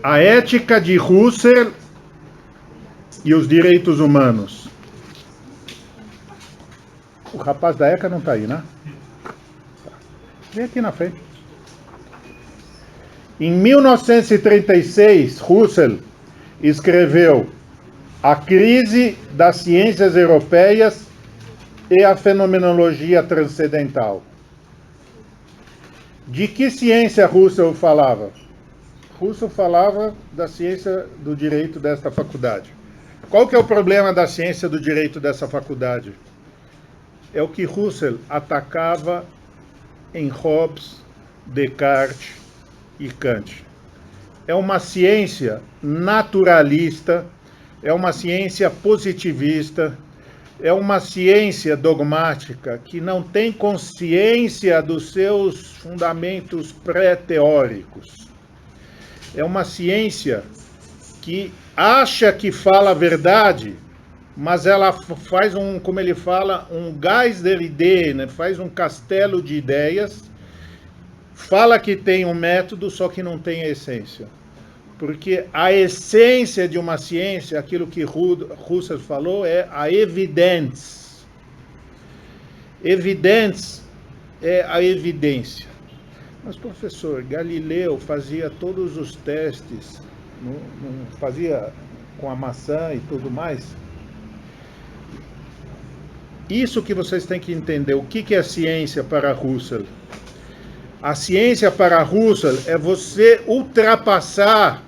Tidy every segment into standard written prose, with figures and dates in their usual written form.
A ética de Husserl e os direitos humanos. O rapaz da ECA não está aí, né? Vem aqui na frente. Em 1936, Husserl escreveu A Crise das Ciências Europeias e a Fenomenologia Transcendental. De que ciência Husserl falava? Husserl falava da ciência do direito desta faculdade. Qual que é o problema da ciência do direito dessa faculdade? É o que Husserl atacava em Hobbes, Descartes e Kant. É uma ciência naturalista, é uma ciência positivista, é uma ciência dogmática que não tem consciência dos seus fundamentos pré-teóricos. É uma ciência que acha que fala a verdade, mas ela faz como ele fala, um gás de ideias, né? Faz um castelo de ideias, fala que tem um método, só que não tem a essência. Porque a essência de uma ciência, aquilo que Husserl falou, é a evidência. Evidência é a evidência. Mas, professor, Galileu fazia todos os testes, não fazia com a maçã e tudo mais. Isso que vocês têm que entender. O que é a ciência para Husserl? A ciência para Husserl é você ultrapassar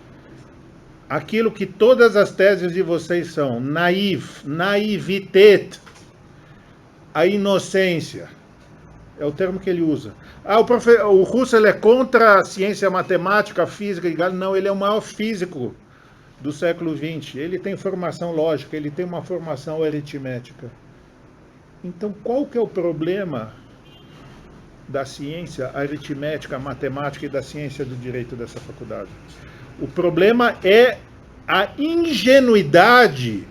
aquilo que todas as teses de vocês são. Naivete, a inocência. É o termo que ele usa. O Husserl é contra a ciência matemática, física e Galileu. Não, ele é o maior físico do século XX. Ele tem formação lógica, ele tem uma formação aritmética. Então, qual que é o problema da ciência aritmética, matemática e da ciência do direito dessa faculdade? O problema é a ingenuidade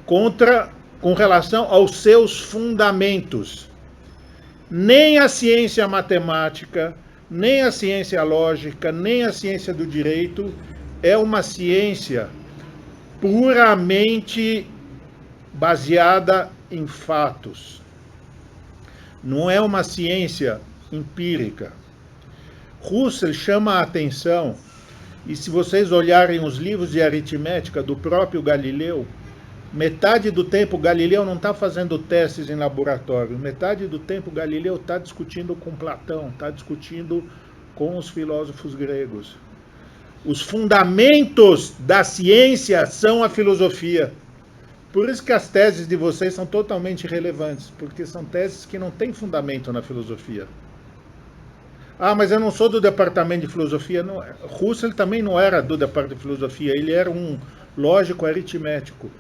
com relação aos seus fundamentos. Nem a ciência matemática, nem a ciência lógica, nem a ciência do direito é uma ciência puramente baseada em fatos. Não é uma ciência empírica. Husserl chama a atenção, e se vocês olharem os livros de aritmética do próprio Galileu, metade do tempo Galileu não está fazendo testes em laboratório, metade do tempo Galileu está discutindo com Platão, está discutindo com os filósofos gregos. Os fundamentos da ciência são a filosofia. Por isso que as teses de vocês são totalmente irrelevantes, porque são teses que não têm fundamento na filosofia. Ah, mas eu não sou do departamento de filosofia. Não, Husserl também não era do departamento de filosofia, ele era um lógico aritmético.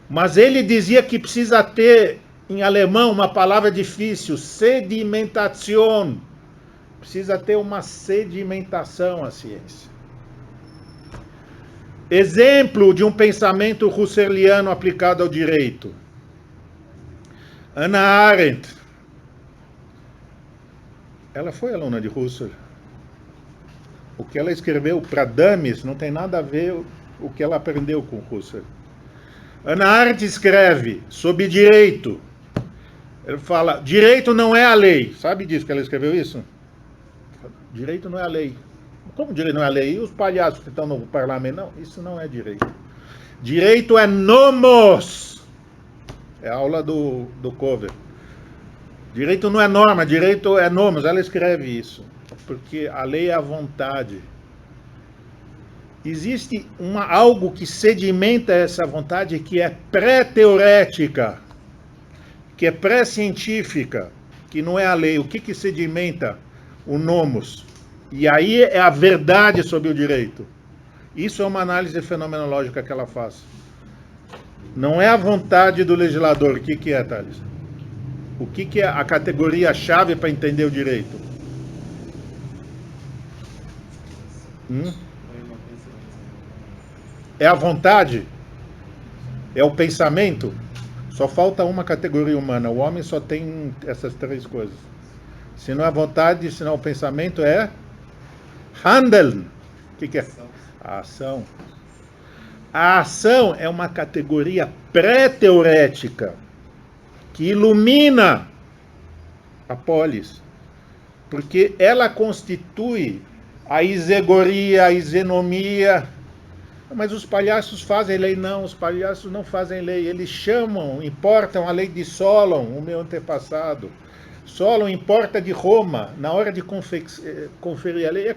Mas ele dizia que precisa ter, em alemão, uma palavra difícil, sedimentação. Precisa ter uma sedimentação à ciência. Exemplo de um pensamento husserliano aplicado ao direito. Hannah Arendt. Ela foi aluna de Husserl. O que ela escreveu para dames não tem nada a ver com o que ela aprendeu com Husserl. Hannah Arendt escreve sobre direito. Ele fala, direito não é a lei. Sabe disso que ela escreveu isso? Direito não é a lei. Como direito não é a lei? E os palhaços que estão no parlamento? Não, isso não é direito. Direito é nomos. É a aula do Cover. Direito não é norma, direito é nomos. Ela escreve isso. Porque a lei é a vontade. Existe algo que sedimenta essa vontade que é pré-teorética, que é pré-científica, que não é a lei. O que sedimenta o nomos? E aí é a verdade sobre o direito. Isso é uma análise fenomenológica que ela faz. Não é a vontade do legislador. O que é, Thales? O que é a categoria-chave para entender o direito? É a vontade? É o pensamento? Só falta uma categoria humana. O homem só tem essas três coisas. Se não é vontade, se não é o pensamento, é Handeln. O que é? A ação. A ação é uma categoria pré-teorética que ilumina a polis, porque ela constitui a isegoria, a isenomia. Mas os palhaços fazem lei? Não, os palhaços não fazem lei. Eles chamam, importam a lei de Solon, o meu antepassado. Solon importa de Roma, na hora de conferir a lei.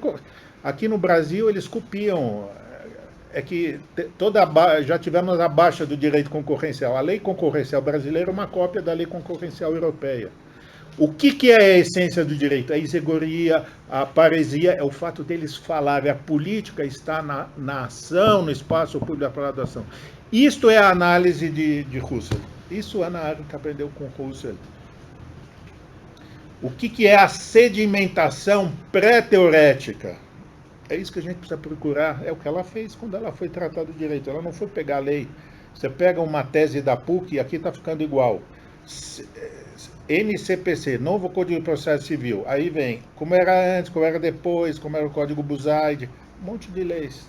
Aqui no Brasil eles copiam. É que já tivemos a baixa do direito concorrencial. A lei concorrencial brasileira é uma cópia da lei concorrencial europeia. O que é a essência do direito? A isegoria, a paresia, é o fato deles falarem. A política está na ação, no espaço público da palavra da ação. Isto é a análise de Husserl. Isso Hannah Arendt aprendeu com Husserl. O que é a sedimentação pré-teorética? É isso que a gente precisa procurar. É o que ela fez quando ela foi tratar do direito. Ela não foi pegar a lei. Você pega uma tese da PUC e aqui está ficando igual. NCPC, Novo Código de Processo Civil. Aí vem como era antes, como era depois, como era o Código Buzaide. Um monte de leis.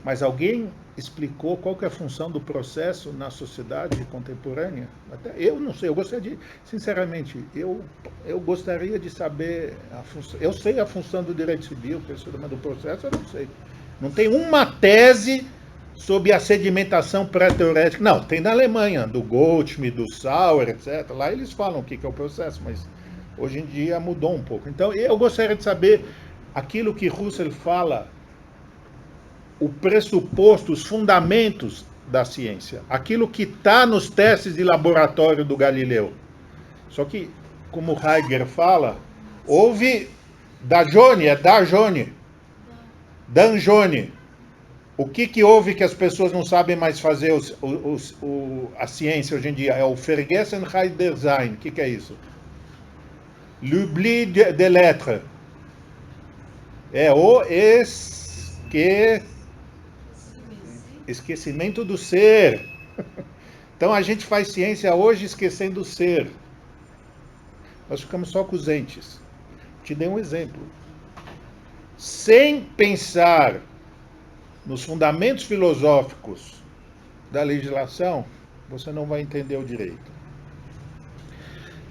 Mas alguém explicou qual que é a função do processo na sociedade contemporânea? Até eu não sei, eu gostaria de, sinceramente, eu gostaria de saber a função. Eu sei a função do direito civil, do processo, eu não sei. Não tem uma tese sobre a sedimentação pré-teorética. Não, tem na Alemanha, do Goldschmidt, do Sauer, etc. Lá eles falam o que é o processo, mas hoje em dia mudou um pouco. Então, eu gostaria de saber aquilo que Husserl fala, o pressuposto, os fundamentos da ciência. Aquilo que está nos testes de laboratório do Galileu. Só que, como Heidegger fala, houve Danjone. O que houve que as pessoas não sabem mais fazer a ciência hoje em dia? É o Vergessenheit der Sein. O que é isso? L'oubli des lettres. É o esquecimento do ser. Então a gente faz ciência hoje esquecendo o ser. Nós ficamos só com os entes. Te dei um exemplo. Sem pensar nos fundamentos filosóficos da legislação, você não vai entender o direito.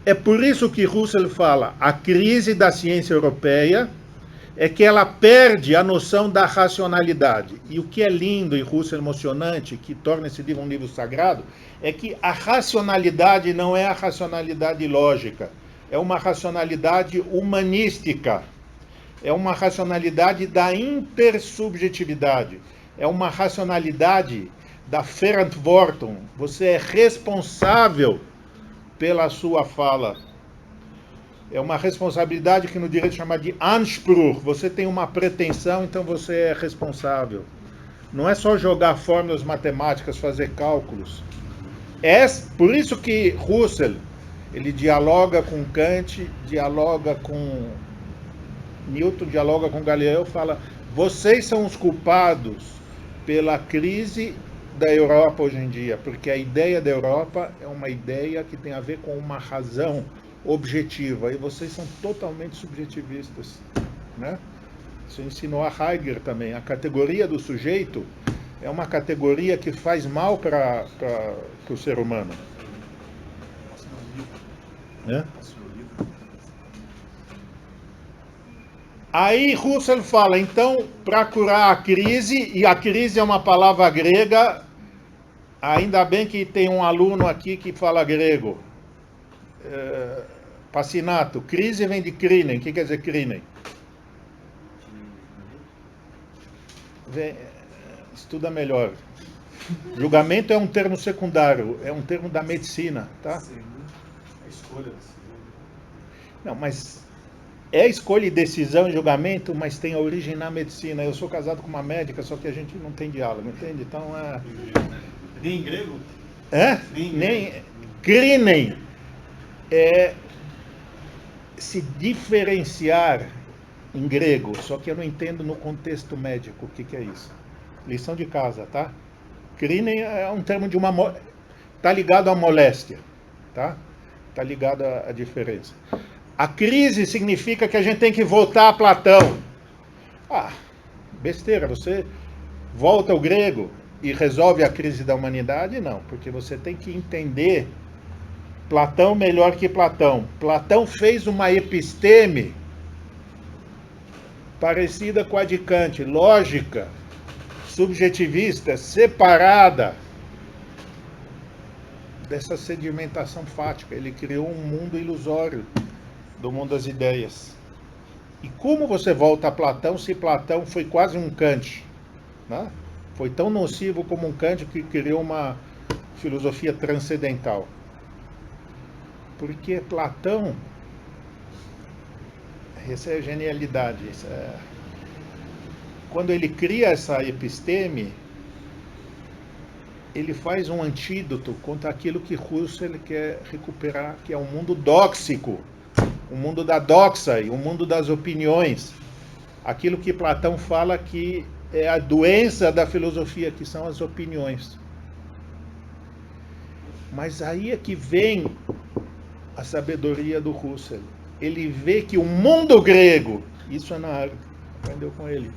É por isso que Husserl fala, a crise da ciência europeia é que ela perde a noção da racionalidade. E o que é lindo e Husserl emocionante, que torna esse livro um livro sagrado, é que a racionalidade não é a racionalidade lógica, é uma racionalidade humanística. É uma racionalidade da intersubjetividade. É uma racionalidade da Verantwortung. Você é responsável pela sua fala. É uma responsabilidade que no direito chama de Anspruch. Você tem uma pretensão, então você é responsável. Não é só jogar fórmulas matemáticas, fazer cálculos. É por isso que Husserl, ele dialoga com Kant, dialoga com Newton, dialoga com Galileu, fala, vocês são os culpados pela crise da Europa hoje em dia, porque a ideia da Europa é uma ideia que tem a ver com uma razão objetiva, e vocês são totalmente subjetivistas, né? Isso ensinou a Heidegger também. A categoria do sujeito é uma categoria que faz mal para o ser humano. É? Aí Husserl fala, então, para curar a crise, e a crise é uma palavra grega, ainda bem que tem um aluno aqui que fala grego. Pacinato, crise vem de crinem. O que quer dizer crinem? Estuda melhor. Julgamento é um termo secundário, é um termo da medicina, tá? A escolha. Não, mas é escolha e decisão e julgamento, mas tem a origem na medicina. Eu sou casado com uma médica, só que a gente não tem diálogo, entende? Então é... Nem em grego? É? Nem crinem é se diferenciar em grego, só que eu não entendo no contexto médico o que é isso. Lição de casa, tá? Crinem é um termo de uma... Tá ligado à moléstia, tá? Tá ligado à diferença. A crise significa que a gente tem que voltar a Platão. Ah, besteira, você volta ao grego e resolve a crise da humanidade? Não, porque você tem que entender Platão melhor que Platão. Platão fez uma episteme parecida com a de Kant, lógica, subjetivista, separada dessa sedimentação fática. Ele criou um mundo ilusório do mundo das ideias. E como você volta a Platão se Platão foi quase um Kant? Né? Foi tão nocivo como um Kant que criou uma filosofia transcendental. Porque Platão, essa é a genialidade, quando ele cria essa episteme, ele faz um antídoto contra aquilo que Husserl quer recuperar, que é o mundo dóxico, o mundo da doxai, o mundo das opiniões. Aquilo que Platão fala que é a doença da filosofia, que são as opiniões. Mas aí é que vem a sabedoria do Husserl. Ele vê que o mundo grego, isso é na aprendeu com ele,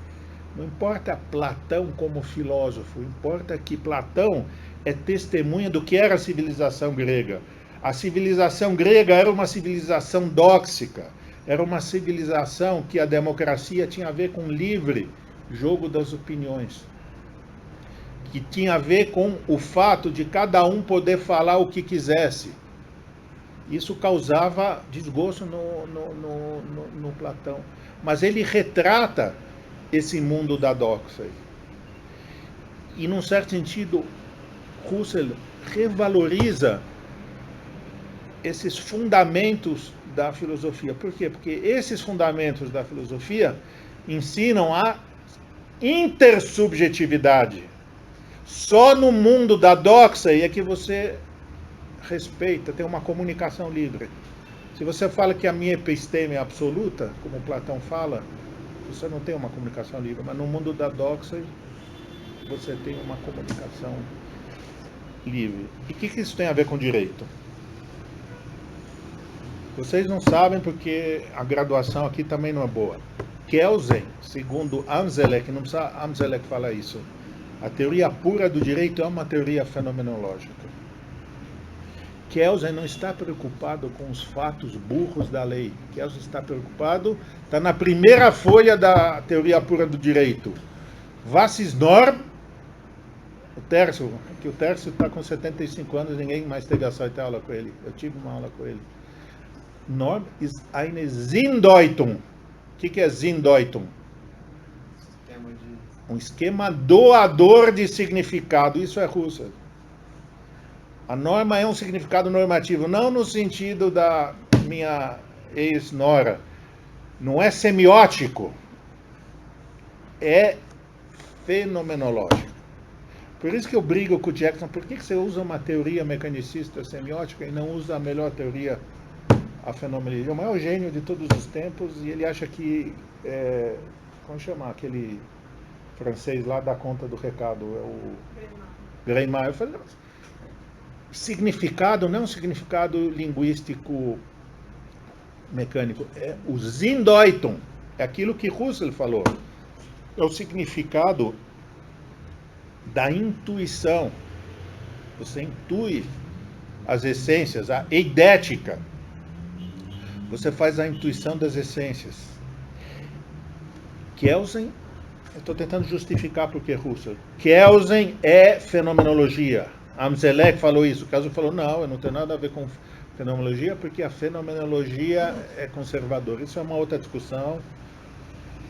não importa Platão como filósofo, importa que Platão é testemunha do que era a civilização grega. A civilização grega era uma civilização dóxica, era uma civilização que a democracia tinha a ver com livre jogo das opiniões, que tinha a ver com o fato de cada um poder falar o que quisesse. Isso causava desgosto no Platão. Mas ele retrata esse mundo da doxa. E, num certo sentido, Husserl revaloriza esses fundamentos da filosofia. Por quê? Porque esses fundamentos da filosofia ensinam a intersubjetividade. Só no mundo da doxa é que você respeita, tem uma comunicação livre. Se você fala que a minha episteme é absoluta, como Platão fala, você não tem uma comunicação livre. Mas no mundo da doxa, você tem uma comunicação livre. E o que isso tem a ver com direito? Vocês não sabem porque a graduação aqui também não é boa. Kelsen, segundo Amselec, não precisa Amselec falar isso, a teoria pura do direito é uma teoria fenomenológica. Kelsen não está preocupado com os fatos burros da lei. Kelsen está preocupado, está na primeira folha da teoria pura do direito. Was ist Norm? O Tércio, que o Tércio está com 75 anos, ninguém mais teve a sorte de ter aula com ele. Eu tive uma aula com ele. Norm ist eine Sinndeutung. O que é Sinndeutung? Um esquema doador de significado. Isso é Husserl. A norma é um significado normativo, não no sentido da minha ex-nora. Não é semiótico. É fenomenológico. Por isso que eu brigo com o Jackson. Por que você usa uma teoria mecanicista semiótica e não usa a melhor teoria, a fenomenologia? É o maior gênio de todos os tempos e ele acha que... como chama aquele francês lá dá conta do recado? É o Greimmar. Eu falei, significado não é um significado linguístico mecânico. É o Sinndeutung. É aquilo que Husserl falou. É o significado da intuição. Você intui as essências, a eidética. Você faz a intuição das essências. Kelsen, eu estou tentando justificar por que Husserl. Kelsen é fenomenologia. Amselec falou isso. O Kelsen falou, não, eu não tenho nada a ver com fenomenologia, porque a fenomenologia é conservadora. Isso é uma outra discussão,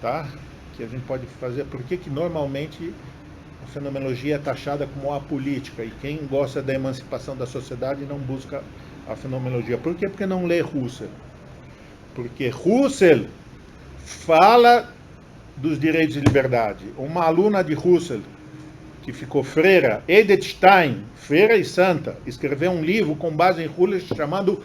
tá? Que a gente pode fazer. Por que normalmente a fenomenologia é taxada como apolítica? E quem gosta da emancipação da sociedade não busca a fenomenologia. Por quê? Porque não lê Husserl. Porque Husserl fala dos direitos de liberdade. Uma aluna de Husserl, que ficou freira, Edith Stein, freira e santa, escreveu um livro com base em Husserl chamado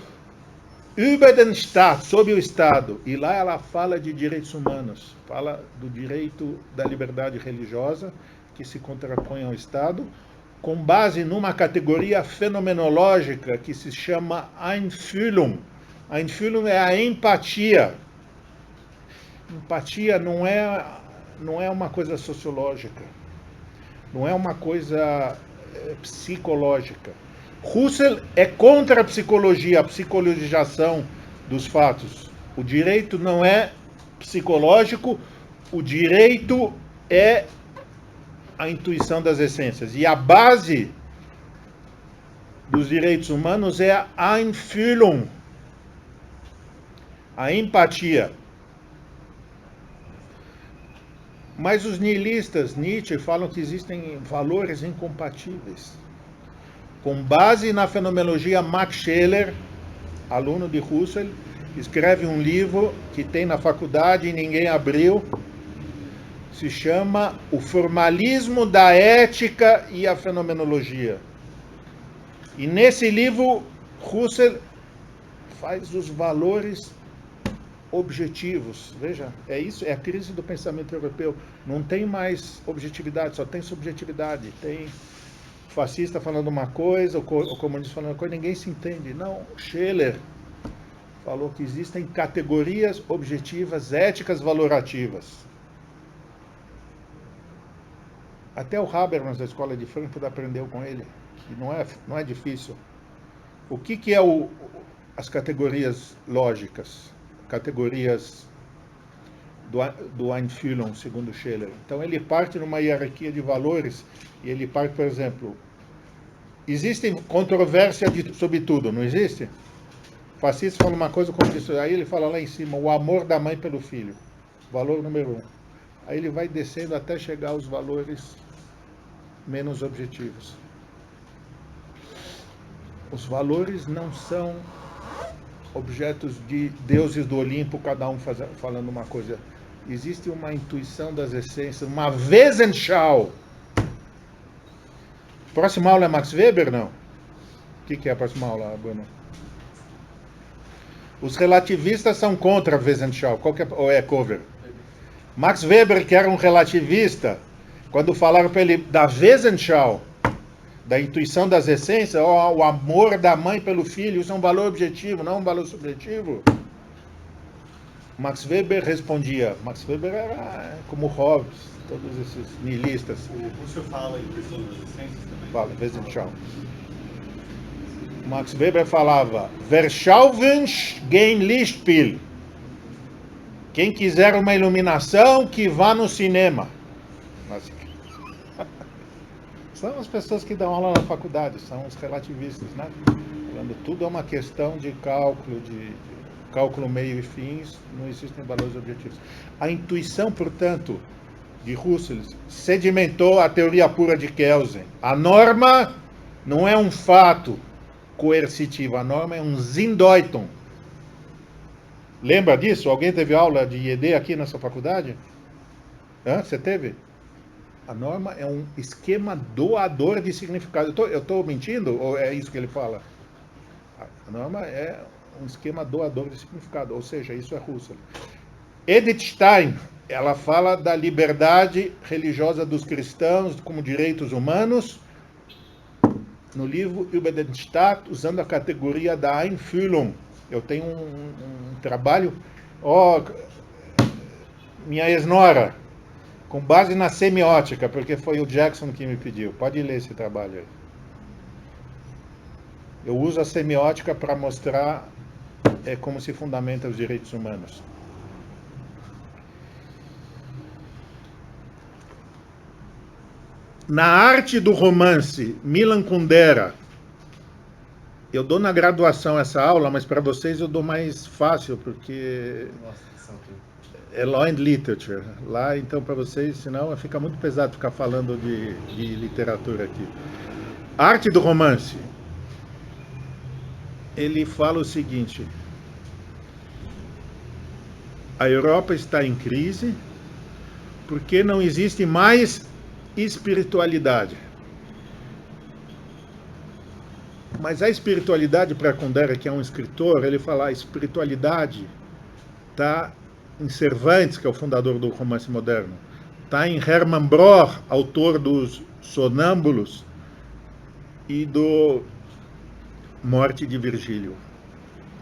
Über den Staat, sobre o Estado. E lá ela fala de direitos humanos, fala do direito da liberdade religiosa, que se contrapõe ao Estado, com base numa categoria fenomenológica que se chama Einfühlung, A Einfühlung é a empatia. Empatia não é uma coisa sociológica, não é uma coisa psicológica. Husserl é contra a psicologização dos fatos. O direito não é psicológico, o direito é a intuição das essências. E a base dos direitos humanos é a Einfühlung, a empatia. Mas os nihilistas, Nietzsche, falam que existem valores incompatíveis. Com base na fenomenologia, Max Scheler, aluno de Husserl, escreve um livro que tem na faculdade e ninguém abriu, se chama O Formalismo da Ética e a Fenomenologia. E nesse livro, Husserl faz os valores objetivos. Veja, é isso, é a crise do pensamento europeu. Não tem mais objetividade, só tem subjetividade. Tem fascista falando uma coisa, o comunista falando uma coisa, ninguém se entende. Não, Scheler falou que existem categorias objetivas, éticas, valorativas. Até o Habermas, da Escola de Frankfurt, aprendeu com ele, que não é difícil. O que é as categorias lógicas? Categorias do Einfühlung, segundo Scheler. Então ele parte numa hierarquia de valores, e ele parte, por exemplo, existe controvérsia sobre tudo, não existe? O fascista fala uma coisa, como disse, aí ele fala lá em cima, o amor da mãe pelo filho, valor número 1. Aí ele vai descendo até chegar aos valores menos objetivos. Os valores não são objetos de deuses do Olimpo, cada um falando uma coisa. Existe uma intuição das essências, uma Wesensschau. Próxima aula é Max Weber, não? O que é a próxima aula, Bruno? Os relativistas são contra a Wesensschau. Ou é cover? Max Weber, que era um relativista, quando falaram para ele da Wesensschau, da intuição das essências, o amor da mãe pelo filho, isso é um valor objetivo, não um valor subjetivo. Max Weber respondia. Max Weber era como Hobbes, todos esses nihilistas. O senhor fala em questão das essências também? Fala, Wesensschau. Max Weber falava, Wer Schauwunsch gehen Lichtspiel. Quem quiser uma iluminação, que vá no cinema. São as pessoas que dão aula na faculdade, são os relativistas, né? Falando, tudo é uma questão de cálculo meio e fins, não existem valores objetivos. A intuição, portanto, de Husserl sedimentou a teoria pura de Kelsen. A norma não é um fato coercitivo, a norma é um Zindeuten. Lembra disso? Alguém teve aula de IED aqui nessa faculdade? Você teve? A norma é um esquema doador de significado. Eu estou mentindo ou é isso que ele fala? A norma é um esquema doador de significado, ou seja, isso é Husserl. Edith Stein, ela fala da liberdade religiosa dos cristãos como direitos humanos, no livro Über den Staat, usando a categoria da Einfühlung. Eu tenho um trabalho, minha ex-nora, com base na semiótica, porque foi o Jackson que me pediu. Pode ler esse trabalho aí. Eu uso a semiótica para mostrar como se fundamenta os direitos humanos. Na arte do romance, Milan Kundera. Eu dou na graduação essa aula, mas para vocês eu dou mais fácil, porque é Law and Literature. Lá, então, para vocês, senão fica muito pesado ficar falando de literatura aqui. Arte do romance. Ele fala o seguinte: a Europa está em crise porque não existe mais espiritualidade. Mas a espiritualidade, para Kundera, que é um escritor, ele fala, a espiritualidade está em Cervantes, que é o fundador do romance moderno, está em Hermann Broch, autor dos Sonâmbulos e do Morte de Virgílio.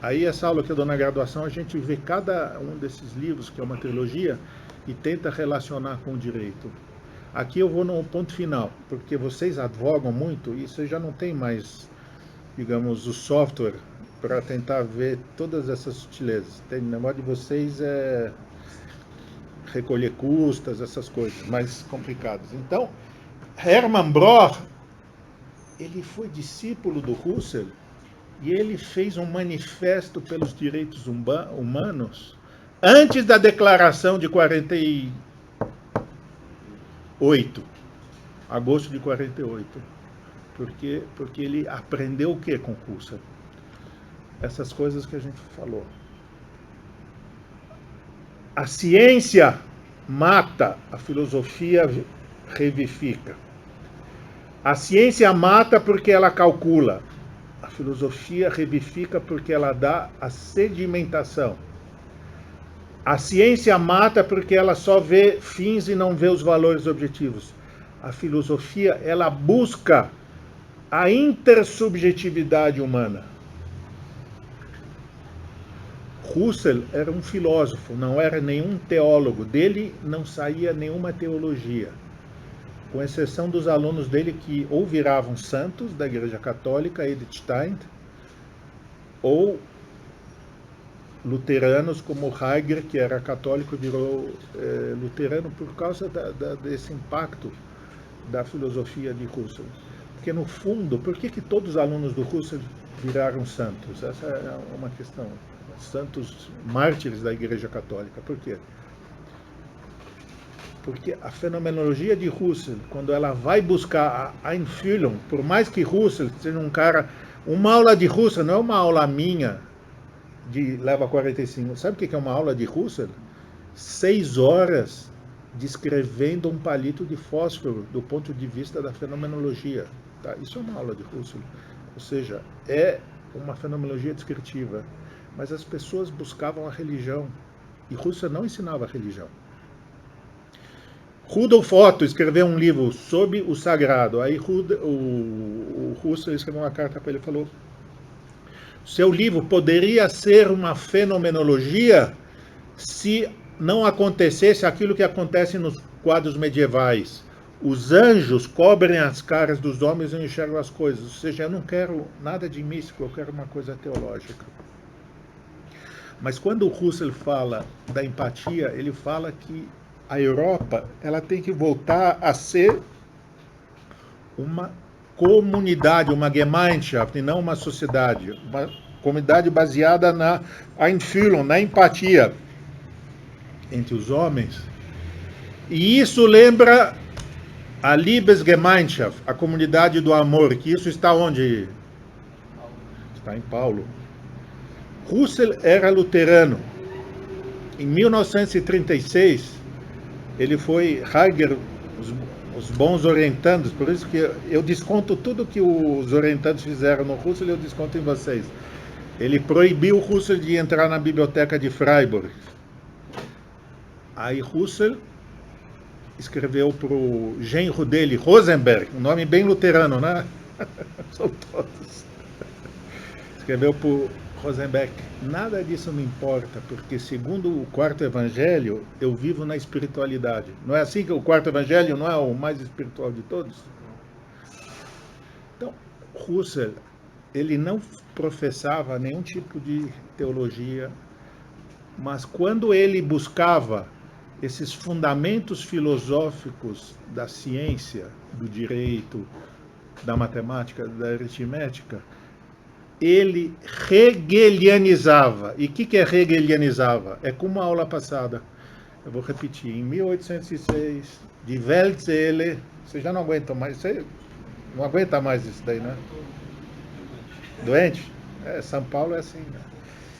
Aí essa aula que eu dou na graduação, a gente vê cada um desses livros, que é uma trilogia, e tenta relacionar com o direito. Aqui eu vou no ponto final, porque vocês advogam muito e vocês já não tem mais, digamos, o software para tentar ver todas essas sutilezas. O negócio de vocês é recolher custas, essas coisas mais complicadas. Então, Hermann Broch, ele foi discípulo do Husserl e ele fez um manifesto pelos direitos humanos antes da declaração de 48, agosto de 48. Porque ele aprendeu o que com Husserl? Essas coisas que a gente falou. A ciência mata, a filosofia revivifica. A ciência mata porque ela calcula. A filosofia revivifica porque ela dá a sedimentação. A ciência mata porque ela só vê fins e não vê os valores objetivos. A filosofia, ela busca a intersubjetividade humana. Husserl era um filósofo, não era nenhum teólogo. Dele não saía nenhuma teologia, com exceção dos alunos dele que ou viravam santos da Igreja Católica, Edith Stein, ou luteranos como Heidegger, que era católico e virou luterano por causa desse impacto da filosofia de Husserl. Porque no fundo, por que todos os alunos do Husserl viraram santos? Essa é uma questão. Santos mártires da Igreja Católica. Por quê? Porque a fenomenologia de Husserl, quando ela vai buscar a Einfühlung, por mais que Husserl seja um cara... Uma aula de Husserl não é uma aula minha, de leva 45. Sabe o que é uma aula de Husserl? 6 horas descrevendo um palito de fósforo do ponto de vista da fenomenologia. Tá? Isso é uma aula de Husserl. Ou seja, é uma fenomenologia descritiva. Mas as pessoas buscavam a religião. E Husserl não ensinava a religião. Rudolf Otto escreveu um livro sobre o sagrado. Aí o Husserl escreveu uma carta para ele e falou: seu livro poderia ser uma fenomenologia se não acontecesse aquilo que acontece nos quadros medievais. Os anjos cobrem as caras dos homens e enxergam as coisas. Ou seja, eu não quero nada de místico, eu quero uma coisa teológica. Mas quando o Husserl fala da empatia, ele fala que a Europa ela tem que voltar a ser uma comunidade, uma Gemeinschaft, e não uma sociedade. Uma comunidade baseada na Einfühlung, na empatia entre os homens. E isso lembra a Liebesgemeinschaft, a comunidade do amor, que isso está onde? Está em Paulo. Husserl era luterano. Em 1936, ele foi Heidegger, os bons orientandos, por isso que eu desconto tudo que os orientandos fizeram no Husserl, eu desconto em vocês. Ele proibiu Husserl de entrar na biblioteca de Freiburg. Aí Husserl escreveu para o genro dele, Rosenberg, um nome bem luterano, né? São todos. Escreveu para o Rosenberg: nada disso me importa, porque segundo o quarto evangelho, eu vivo na espiritualidade. Não é assim que o quarto evangelho não é o mais espiritual de todos? Então, Husserl, ele não professava nenhum tipo de teologia, mas quando ele buscava esses fundamentos filosóficos da ciência, do direito, da matemática, da aritmética, ele hegelianizava. E o que é hegelianizava? É como a aula passada. Eu vou repetir. Em 1806, de Weltzelle, você já não aguenta mais, você não aguenta mais isso daí, né? Doente? São Paulo é assim, né?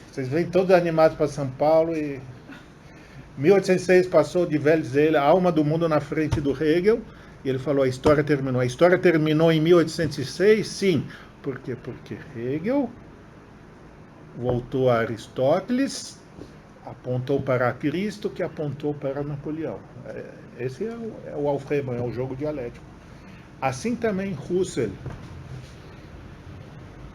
Vocês vêm todos animados para São Paulo e... 1806 passou de Weltzelle, a alma do mundo na frente do Hegel, e ele falou: a história terminou. A história terminou em 1806? Sim. Por quê? Porque Hegel voltou a Aristóteles, apontou para Cristo, que apontou para Napoleão. Esse é o Aufhebung, é o jogo dialético. Assim também Husserl.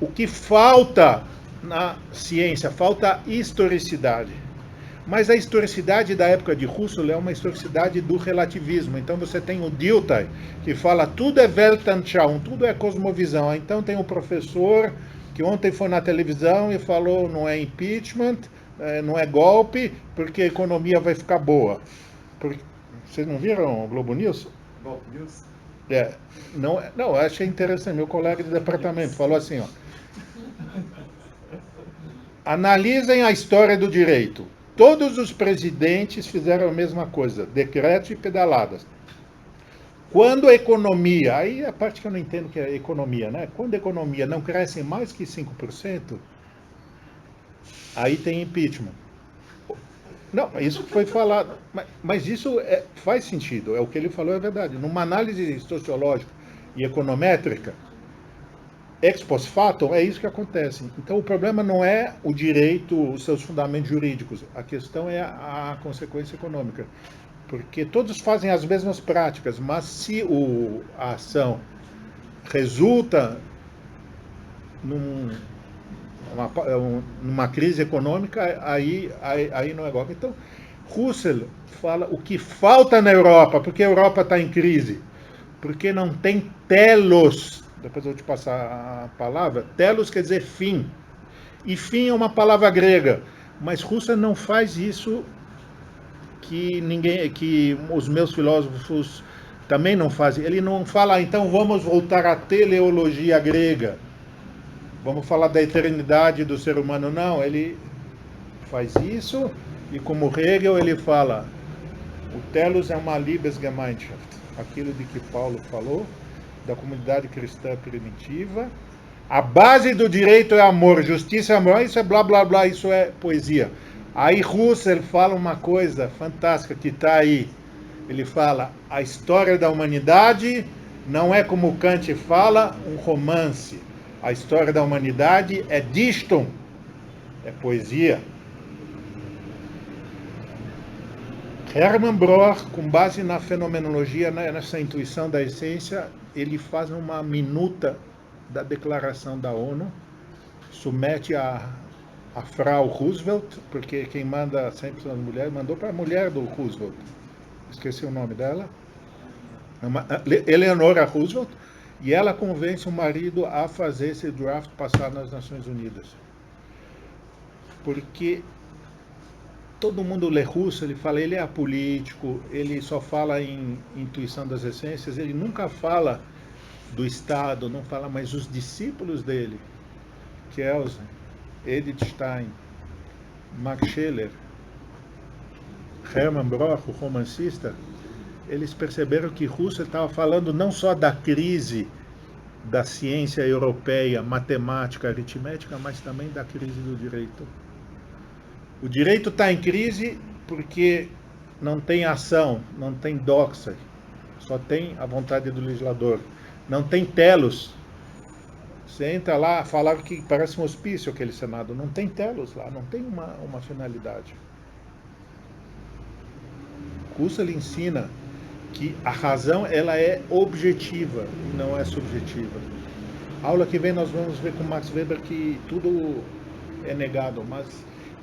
O que falta na ciência, falta historicidade. Mas a historicidade da época de Husserl é uma historicidade do relativismo. Então você tem o Dilthey, que fala tudo é Weltanschauung, tudo é cosmovisão. Então tem o professor que ontem foi na televisão e falou não é impeachment, não é golpe, porque a economia vai ficar boa. Vocês não viram o Globo News? Golpe News? Não, achei interessante. Meu colega de departamento falou assim, ó. Analisem a história do direito. Todos os presidentes fizeram a mesma coisa, decretos e pedaladas. Quando a economia, aí a parte que eu não entendo que é economia, né? Quando a economia não cresce mais que 5%, aí tem impeachment. Não, isso foi falado, mas isso faz sentido, é o que ele falou, é verdade. Numa análise sociológica e econométrica, ex post facto, é isso que acontece. Então o problema não é o direito, os seus fundamentos jurídicos, a questão é a consequência econômica. Porque todos fazem as mesmas práticas, mas se a ação resulta numa crise econômica, aí não é golpe. Então, Husserl fala o que falta na Europa, porque a Europa está em crise, porque não tem telos. Depois eu vou te passar a palavra. Telos quer dizer fim. E fim é uma palavra grega. Mas Husserl não faz isso que os meus filósofos também não fazem. Ele não fala, então vamos voltar à teleologia grega. Vamos falar da eternidade do ser humano. Não, ele faz isso e como Hegel ele fala, o telos é uma Liebesgemeinschaft. Aquilo de que Paulo falou, da comunidade cristã primitiva. A base do direito é amor, justiça é amor, isso é blá blá blá, isso é poesia. Aí Husserl fala uma coisa fantástica que está aí. Ele fala, a história da humanidade não é como Kant fala, um romance. A história da humanidade é Dichtung, é poesia. Hermann Broch, com base na fenomenologia, nessa intuição da essência, ele faz uma minuta da declaração da ONU, submete a Frau Roosevelt, porque quem manda sempre são as mulheres, mandou para a mulher do Roosevelt, esqueci o nome dela, Eleanor Roosevelt, e ela convence o marido a fazer esse draft passar nas Nações Unidas. Porque todo mundo lê Husserl, ele fala, ele é apolítico, ele só fala em intuição das essências, ele nunca fala do Estado, não fala, mas os discípulos dele, Kelsen, Edith Stein, Max Scheler, Hermann Broch, o romancista, eles perceberam que Husserl estava falando não só da crise da ciência europeia, matemática, aritmética, mas também da crise do direito. O direito está em crise porque não tem ação, não tem doxa, só tem a vontade do legislador. Não tem telos. Você entra lá, falaram que parece um hospício aquele Senado. Não tem telos lá, não tem uma finalidade. Husserl ensina que a razão ela é objetiva, não é subjetiva. A aula que vem nós vamos ver com Max Weber que tudo é negado, mas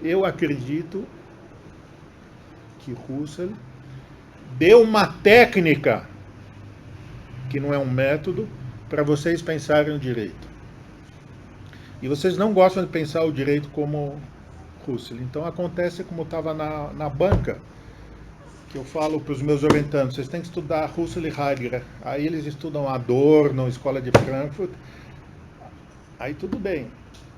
eu acredito que Husserl deu uma técnica, que não é um método, para vocês pensarem o direito. E vocês não gostam de pensar o direito como Husserl. Então acontece como estava na banca, que eu falo para os meus orientandos, vocês têm que estudar Husserl e Heidegger. Aí eles estudam Adorno, Escola de Frankfurt. Aí tudo bem.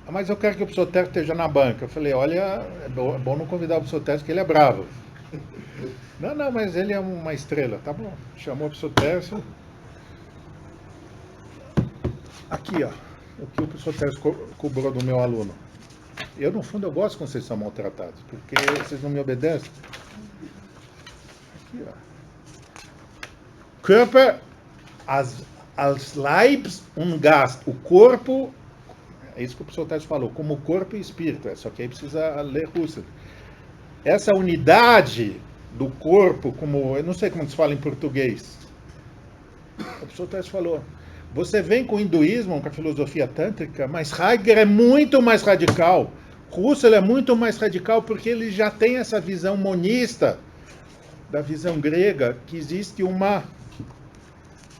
Mas eu quero que o professor Tércio esteja na banca. Eu falei, olha, é bom não convidar o professor Tércio, que ele é bravo. Não, mas ele é uma estrela. Tá bom. Chamou o professor Tércio. Aqui, ó, o que o professor Tércio cobrou do meu aluno. Eu, no fundo, eu gosto quando vocês são maltratados, porque vocês não me obedecem. Aqui, ó. Körper als Leibs und Geist. O corpo, é isso que o professor Tércio falou, como corpo e espírito. Só que aí precisa ler Husserl. Essa unidade do corpo, como, eu não sei como se fala em português. O professor Tércio falou, Você vem com o hinduísmo, com a filosofia tântrica, mas Heidegger é muito mais radical. Russell é muito mais radical porque ele já tem essa visão monista da visão grega, que existe uma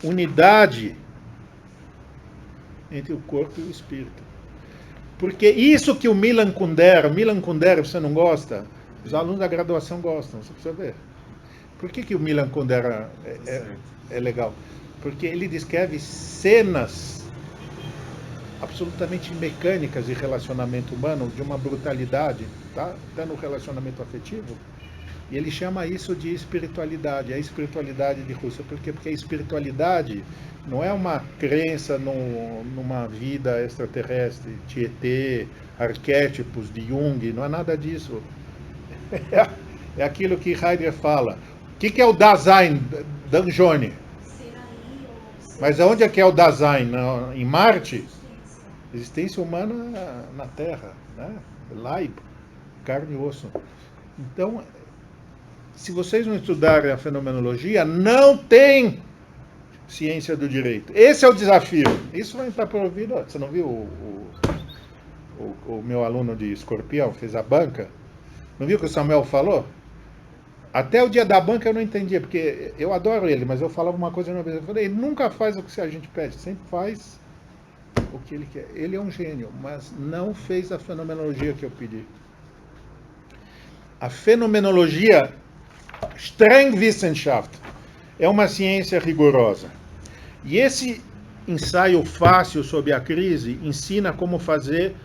unidade entre o corpo e o espírito. Porque isso que o Milan Kundera, você não gosta? Os alunos da graduação gostam, você precisa ver. Por que o Milan Kundera é legal? Porque ele descreve cenas absolutamente mecânicas de relacionamento humano, de uma brutalidade, tá? Até no relacionamento afetivo. E ele chama isso de espiritualidade, a espiritualidade de Russell. Por quê? Porque a espiritualidade não é uma crença numa vida extraterrestre, Tietê, arquétipos de Jung, não é nada disso. É aquilo que Heidegger fala. O que é o Dasein, Danjone? Mas onde é que é o Dasein? Em Marte? Existência humana na Terra, né? Leib, carne e osso. Então, se vocês não estudarem a fenomenologia, não tem ciência do direito. Esse é o desafio. Isso vai entrar para o ouvido. Você não viu o meu aluno de escorpião, fez a banca? Não viu o que o Samuel falou? Até o dia da banca eu não entendia, porque eu adoro ele, mas eu falava uma coisa uma vez. Eu falei, ele nunca faz o que a gente pede, sempre faz o que ele quer. Ele é um gênio, mas não fez a fenomenologia que eu pedi. A fenomenologia Strengwissenschaft é uma ciência rigorosa. E esse ensaio fácil sobre a crise ensina como fazer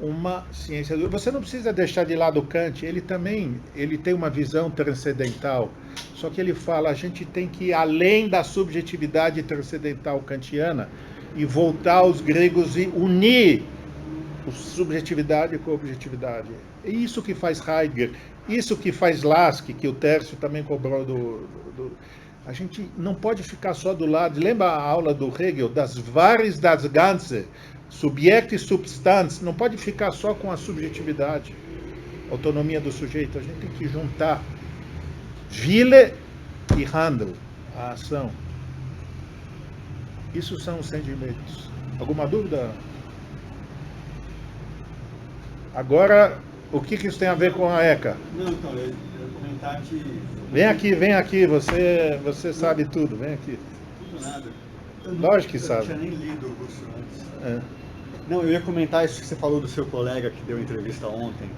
uma ciência. Você não precisa deixar de lado Kant, ele tem uma visão transcendental, só que ele fala, a gente tem que ir além da subjetividade transcendental kantiana e voltar aos gregos e unir a subjetividade com a objetividade. É isso que faz Heidegger, isso que faz Lasky, que o Tércio também cobrou A gente não pode ficar só do lado. Lembra a aula do Hegel, das Wahres, das Ganze, subjecto e substância? Não pode ficar só com a subjetividade, autonomia do sujeito. A gente tem que juntar Wille e Handel, a ação. Isso são os sentimentos. Alguma dúvida? Agora, o que isso tem a ver com a ECA? Não, então, eu ia comentar que... Vem aqui, você sabe tudo, vem aqui. Tudo nada. Lógico que sabe. Eu não tinha nem lido o Russo antes. É. Não, eu ia comentar isso que você falou do seu colega que deu entrevista ontem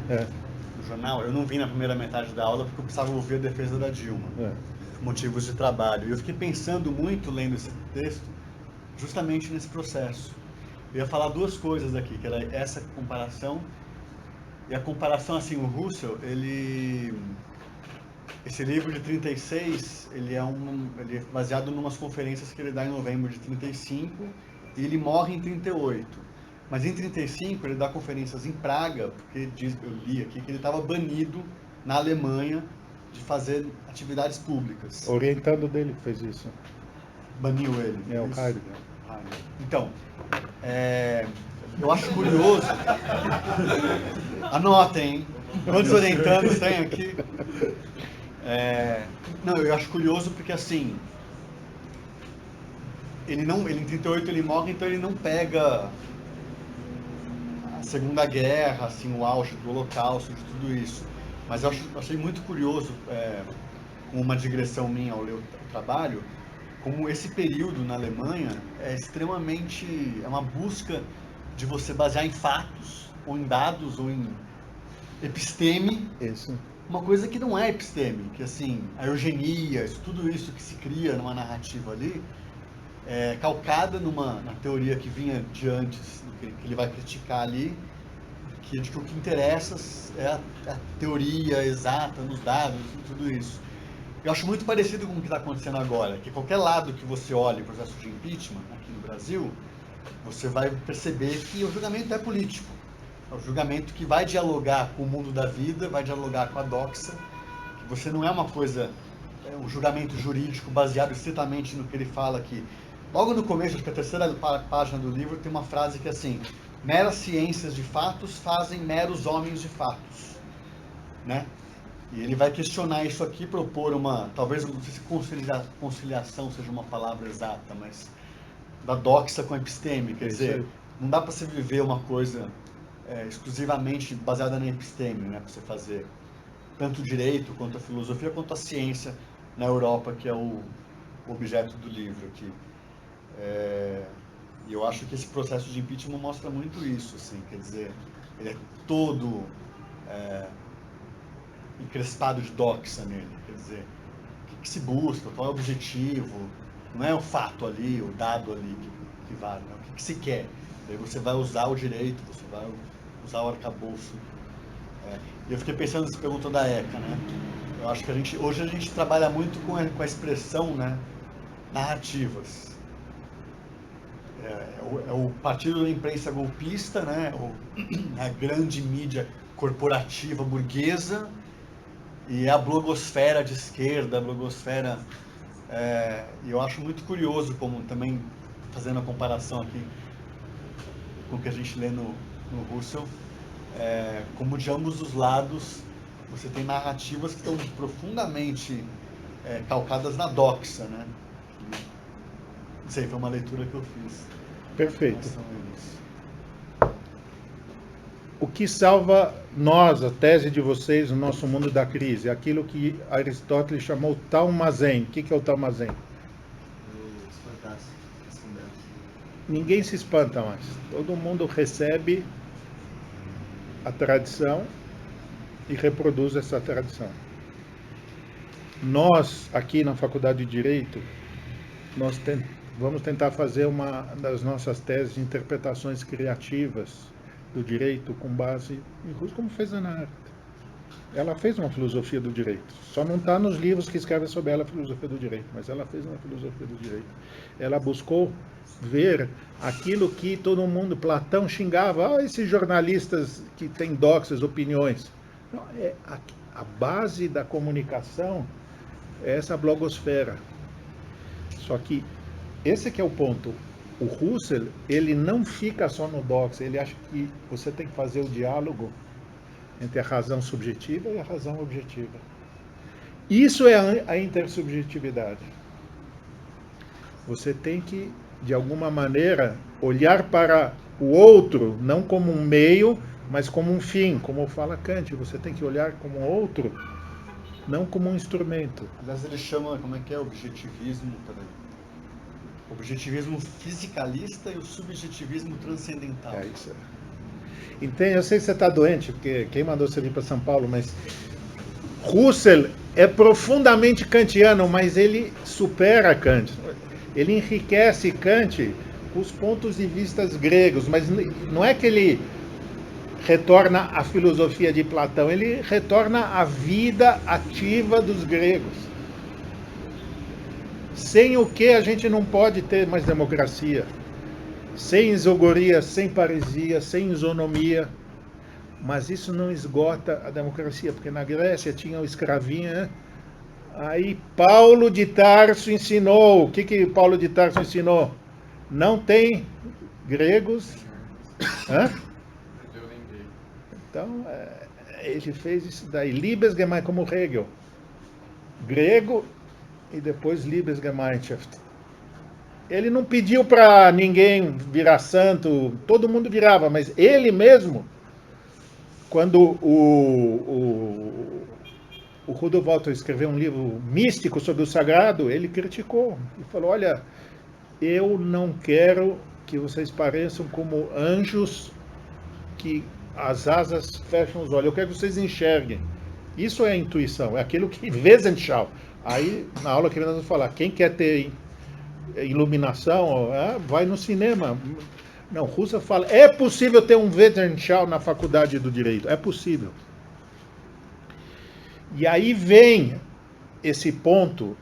no jornal. Eu não vi na primeira metade da aula porque eu precisava ouvir a defesa da Dilma. Motivos de trabalho. E eu fiquei pensando muito lendo esse texto, justamente nesse processo. Eu ia falar duas coisas aqui, que era essa comparação e a comparação, assim, o Russell, esse livro de 36, ele é baseado em umas conferências que ele dá em novembro de 35 e ele morre em 38. Mas em 35 ele dá conferências em Praga, porque eu li aqui que ele estava banido na Alemanha de fazer atividades públicas. Orientando dele que fez isso. Baniu ele. É o Heidegger. Então, eu acho curioso. Anotem, hein? Quantos orientandos tem aqui? Não, eu acho curioso porque assim, ele em 38 ele morre, então ele não pega a Segunda Guerra, assim, o auge do Holocausto, de tudo isso. Mas eu achei muito curioso, com uma digressão minha ao ler o trabalho, como esse período na Alemanha é extremamente, é uma busca de você basear em fatos, ou em dados, ou em episteme. Isso. Uma coisa que não é episteme, que assim, a eugenia, tudo isso que se cria numa narrativa ali, é calcada na teoria que vinha de antes, que ele vai criticar ali, de que o que interessa é a teoria exata, nos dados, tudo isso. Eu acho muito parecido com o que está acontecendo agora, que qualquer lado que você olhe o processo de impeachment aqui no Brasil, você vai perceber que o julgamento é político. É o julgamento que vai dialogar com o mundo da vida, vai dialogar com a doxa, que você não é uma coisa, um julgamento jurídico baseado estritamente no que ele fala aqui. Logo no começo, acho que a terceira página do livro tem uma frase que é assim: meras ciências de fatos fazem meros homens de fatos, né? E ele vai questionar isso aqui, propor talvez, não sei se conciliação seja uma palavra exata, mas da doxa com a episteme. Quer Isso dizer, aí. não dá para você viver uma coisa exclusivamente baseada na episteme, né? Para você fazer tanto o direito, quanto a filosofia, quanto a ciência na Europa, que é o objeto do livro aqui. E eu acho que esse processo de impeachment mostra muito isso, assim, quer dizer, ele é todo encrespado de doxa nele, quer dizer, o que se busca, qual é o objetivo, não é o fato ali, o dado ali que vale, né? O que se quer. Daí você vai usar o direito, você vai usar o arcabouço. E eu fiquei pensando nessa pergunta da ECA, né? Eu acho que hoje a gente trabalha muito com a expressão, né, narrativas. É o partido da imprensa golpista, né? A grande mídia corporativa burguesa e a blogosfera de esquerda, a blogosfera. E eu acho muito curioso, como também fazendo a comparação aqui com o que a gente lê no Russell, como de ambos os lados você tem narrativas que estão profundamente calcadas na doxa, né? Não sei, foi uma leitura que eu fiz. Perfeito. O que salva nós, a tese de vocês, o nosso mundo da crise? Aquilo que Aristóteles chamou talmazen. O que é o talmazen? Ninguém se espanta mais. Todo mundo recebe a tradição e reproduz essa tradição. Nós, aqui na Faculdade de Direito, vamos tentar fazer uma das nossas teses de interpretações criativas do direito com base em Russo, como fez a Ana Arendt. Ela fez uma filosofia do direito. Só não está nos livros que escrevem sobre ela a filosofia do direito, mas ela fez uma filosofia do direito. Ela buscou ver aquilo que todo mundo, Platão xingava, esses jornalistas que têm doxas, opiniões. Não, a base da comunicação é essa blogosfera. Só que esse que é o ponto. O Russell, ele não fica só no dox, ele acha que você tem que fazer o diálogo entre a razão subjetiva e a razão objetiva. Isso é a intersubjetividade. Você tem que, de alguma maneira, olhar para o outro, não como um meio, mas como um fim, como fala Kant. Você tem que olhar como outro, não como um instrumento. Aliás, ele chama, como é que é, objetivismo também? Objetivismo fisicalista e o subjetivismo transcendental. É isso. Entende? Eu sei que você está doente, porque quem mandou você vir para São Paulo, mas Russell é profundamente kantiano, mas ele supera Kant. Ele enriquece Kant com os pontos de vista gregos, mas não é que ele retorna à filosofia de Platão, ele retorna à vida ativa dos gregos. Sem o que a gente não pode ter mais democracia. Sem isogoria, sem paresia, sem isonomia. Mas isso não esgota a democracia, porque na Grécia tinha o escravinho, né? Aí Paulo de Tarso ensinou. O que Paulo de Tarso ensinou? Não tem gregos. Hã? Então, ele fez isso daí. Liebesgemeinschaft, como Hegel. Grego e depois Liebesgemeinschaft. Ele não pediu para ninguém virar santo, todo mundo virava, mas ele mesmo, quando o Rudolf Walter escreveu um livro místico sobre o sagrado, ele criticou e falou, olha, eu não quero que vocês pareçam como anjos que as asas fecham os olhos, eu quero que vocês enxerguem. Isso é a intuição, é aquilo que Wesensschau. Aí, na aula que nós vamos falar, quem quer ter iluminação, vai no cinema. Não, Russell fala, é possível ter um Wesensschau na faculdade do direito, é possível. E aí vem esse ponto,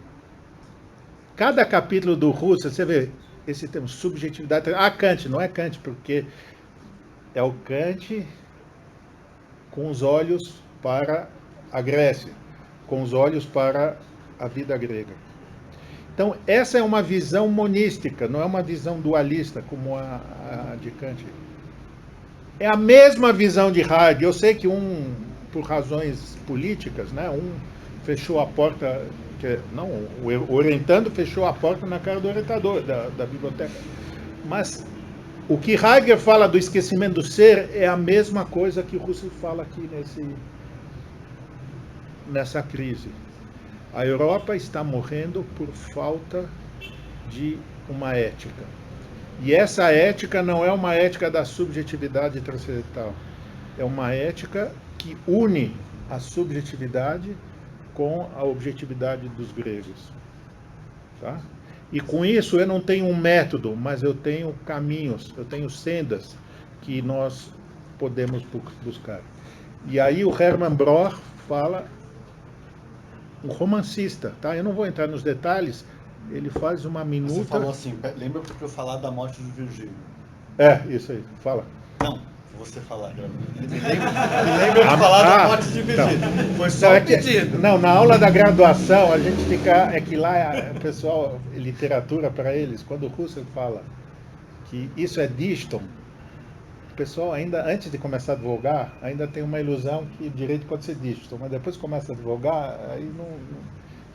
cada capítulo do Russell, você vê esse termo, subjetividade, Kant, não é Kant, porque é o Kant com os olhos para a Grécia, com os olhos para a vida grega. Então, essa é uma visão monística, não é uma visão dualista, como a de Kant. É a mesma visão de Heidegger. Eu sei que por razões políticas, né, fechou a porta, o orientando fechou a porta na cara do orientador da biblioteca. Mas o que Heidegger fala do esquecimento do ser é a mesma coisa que Husserl fala aqui nessa crise. A Europa está morrendo por falta de uma ética. E essa ética não é uma ética da subjetividade transcendental. É uma ética que une a subjetividade com a objetividade dos gregos. Tá? E com isso eu não tenho um método, mas eu tenho caminhos, eu tenho sendas que nós podemos buscar. E aí o Hermann Broch fala, um romancista, tá? Eu não vou entrar nos detalhes, ele faz uma minuta... Você falou assim, lembra porque eu falar da morte de Virgílio? É, isso aí, fala. Não, você falar. Me lembra de falar da morte de Virgílio. Então, foi só um pedido. Não, na aula da graduação, a gente fica... É que lá, pessoal, literatura para eles, quando o Husserl fala que isso é Dichtung, o pessoal ainda, antes de começar a advogar, ainda tem uma ilusão que direito pode ser Dichtung, mas depois que começa a advogar, aí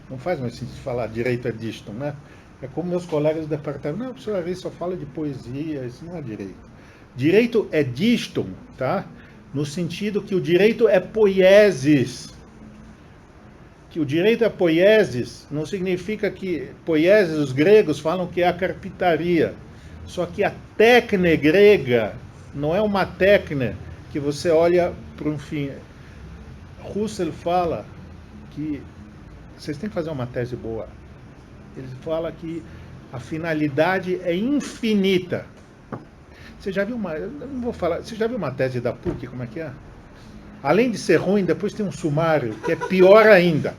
não faz mais sentido falar direito é Dichtung, né? É como meus colegas do departamento, não, o professor Ari só fala de poesia, isso não é direito. Direito é Dichtung, tá? No sentido que o direito é poiesis. Que o direito é poiesis não significa que poiesis, os gregos falam que é a carpintaria. Só que a técnica grega não é uma técnica que você olha para um fim. Husserl fala que vocês têm que fazer uma tese boa. Ele fala que a finalidade é infinita. Você já viu uma... Eu não vou falar... Você já viu uma tese da PUC, como é que é? Além de ser ruim, depois tem um sumário, que é pior ainda.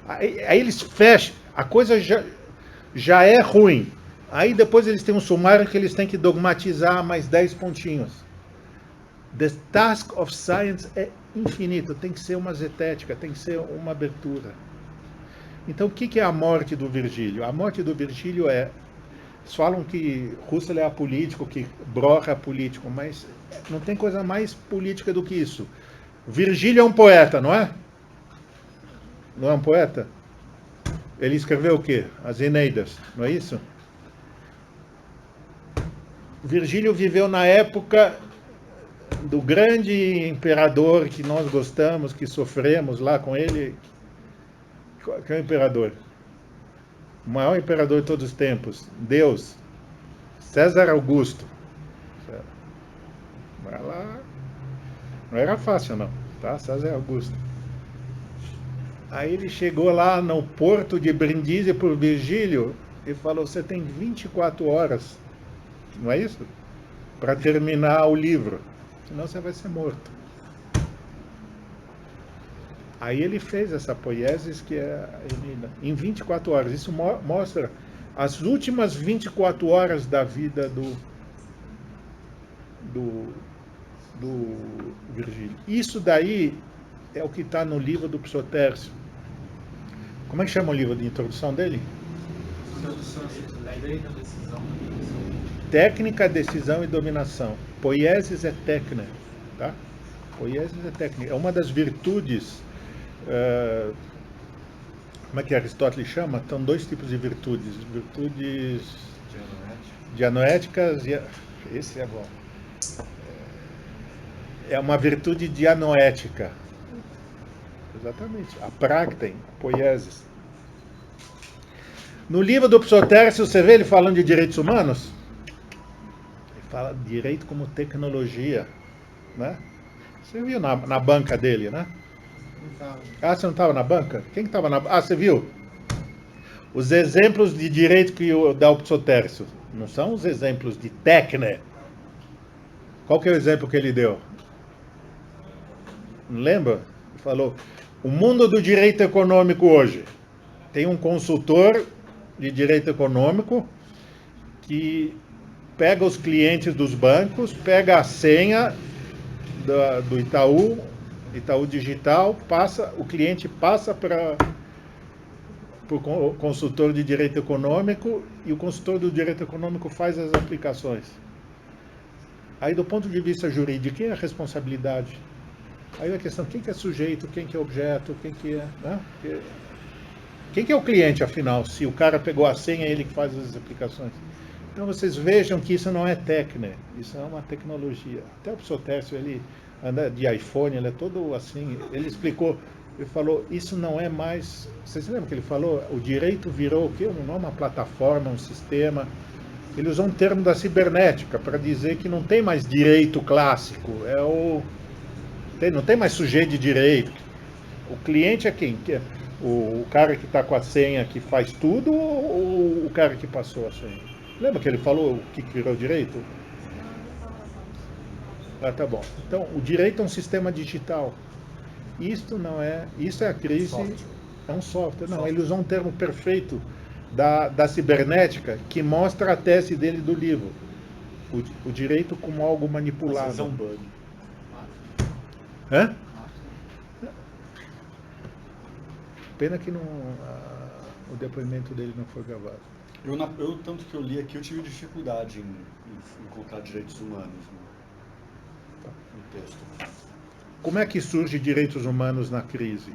Aí eles fecham. A coisa já é ruim. Aí depois eles têm um sumário que eles têm que dogmatizar mais 10 pontinhos. The task of science é infinito. Tem que ser uma zetética, tem que ser uma abertura. Então, o que é a morte do Virgílio? A morte do Virgílio é... Eles falam que Husserl é apolítico, que Broch é apolítico, mas não tem coisa mais política do que isso. Virgílio é um poeta, não é? Não é um poeta? Ele escreveu o quê? As Eneidas, não é isso? Virgílio viveu na época do grande imperador que nós gostamos, que sofremos lá com ele. Qual é o imperador? O maior imperador de todos os tempos, Deus, César Augusto. Vai lá. Não era fácil, não, tá? César Augusto. Aí ele chegou lá no porto de Brindisi por Virgílio e falou: você tem 24 horas, não é isso? Para terminar o livro, senão você vai ser morto. Aí ele fez essa poiesis que é em 24 horas. Isso mostra as últimas 24 horas da vida do Virgílio. Isso daí é o que está no livro do Psotércio. Como é que chama o livro de introdução dele? Técnica, decisão e dominação. Poiesis é técnica, tá? Poiesis é técnica. É uma das virtudes... como é que Aristóteles chama? Então, 2 tipos de virtudes. Virtudes dianoéticas e... Esse é bom. É uma virtude dianoética. Exatamente. A Prakten, a poiesis. No livro do Psotércio, você vê ele falando de direitos humanos? Ele fala de direito como tecnologia, né? Você viu na banca dele, né? Ah, você não estava na banca? Quem estava na banca? Ah, você viu? Os exemplos de direito que dá o Psotércio não são os exemplos de técnica. Qual que é o exemplo que ele deu? Não lembra? Ele falou, o mundo do direito econômico hoje tem um consultor de direito econômico que pega os clientes dos bancos, pega a senha do Itaú Digital, o cliente passa para o consultor de direito econômico e o consultor do direito econômico faz as aplicações. Aí, do ponto de vista jurídico, quem é a responsabilidade? Aí a questão, quem que é sujeito, quem que é objeto, quem que é... Né? Quem que é o cliente, afinal? Se o cara pegou a senha, é ele que faz as aplicações. Então vocês vejam que isso não é técnica, isso é uma tecnologia. Até o Psotércio, ele anda de iPhone, ele é todo assim, ele explicou, ele falou, isso não é mais, vocês lembram que ele falou, o direito virou o quê? Não é uma plataforma, um sistema. Ele usou um termo da cibernética para dizer que não tem mais direito clássico, não tem mais sujeito de direito. O cliente é quem? O cara que está com a senha que faz tudo ou o cara que passou a senha? Lembra que ele falou o que criou o direito? Ah, tá bom. Então, o direito é um sistema digital. Isso é a crise, Software. é um software. Não, ele usou um termo perfeito da cibernética que mostra a tese dele do livro. O direito como algo manipulado. Mas isso é um bug. Hã? Pena que o depoimento dele não foi gravado. Tanto que eu li aqui, eu tive dificuldade em encontrar direitos humanos no texto. Como é que surge direitos humanos na crise?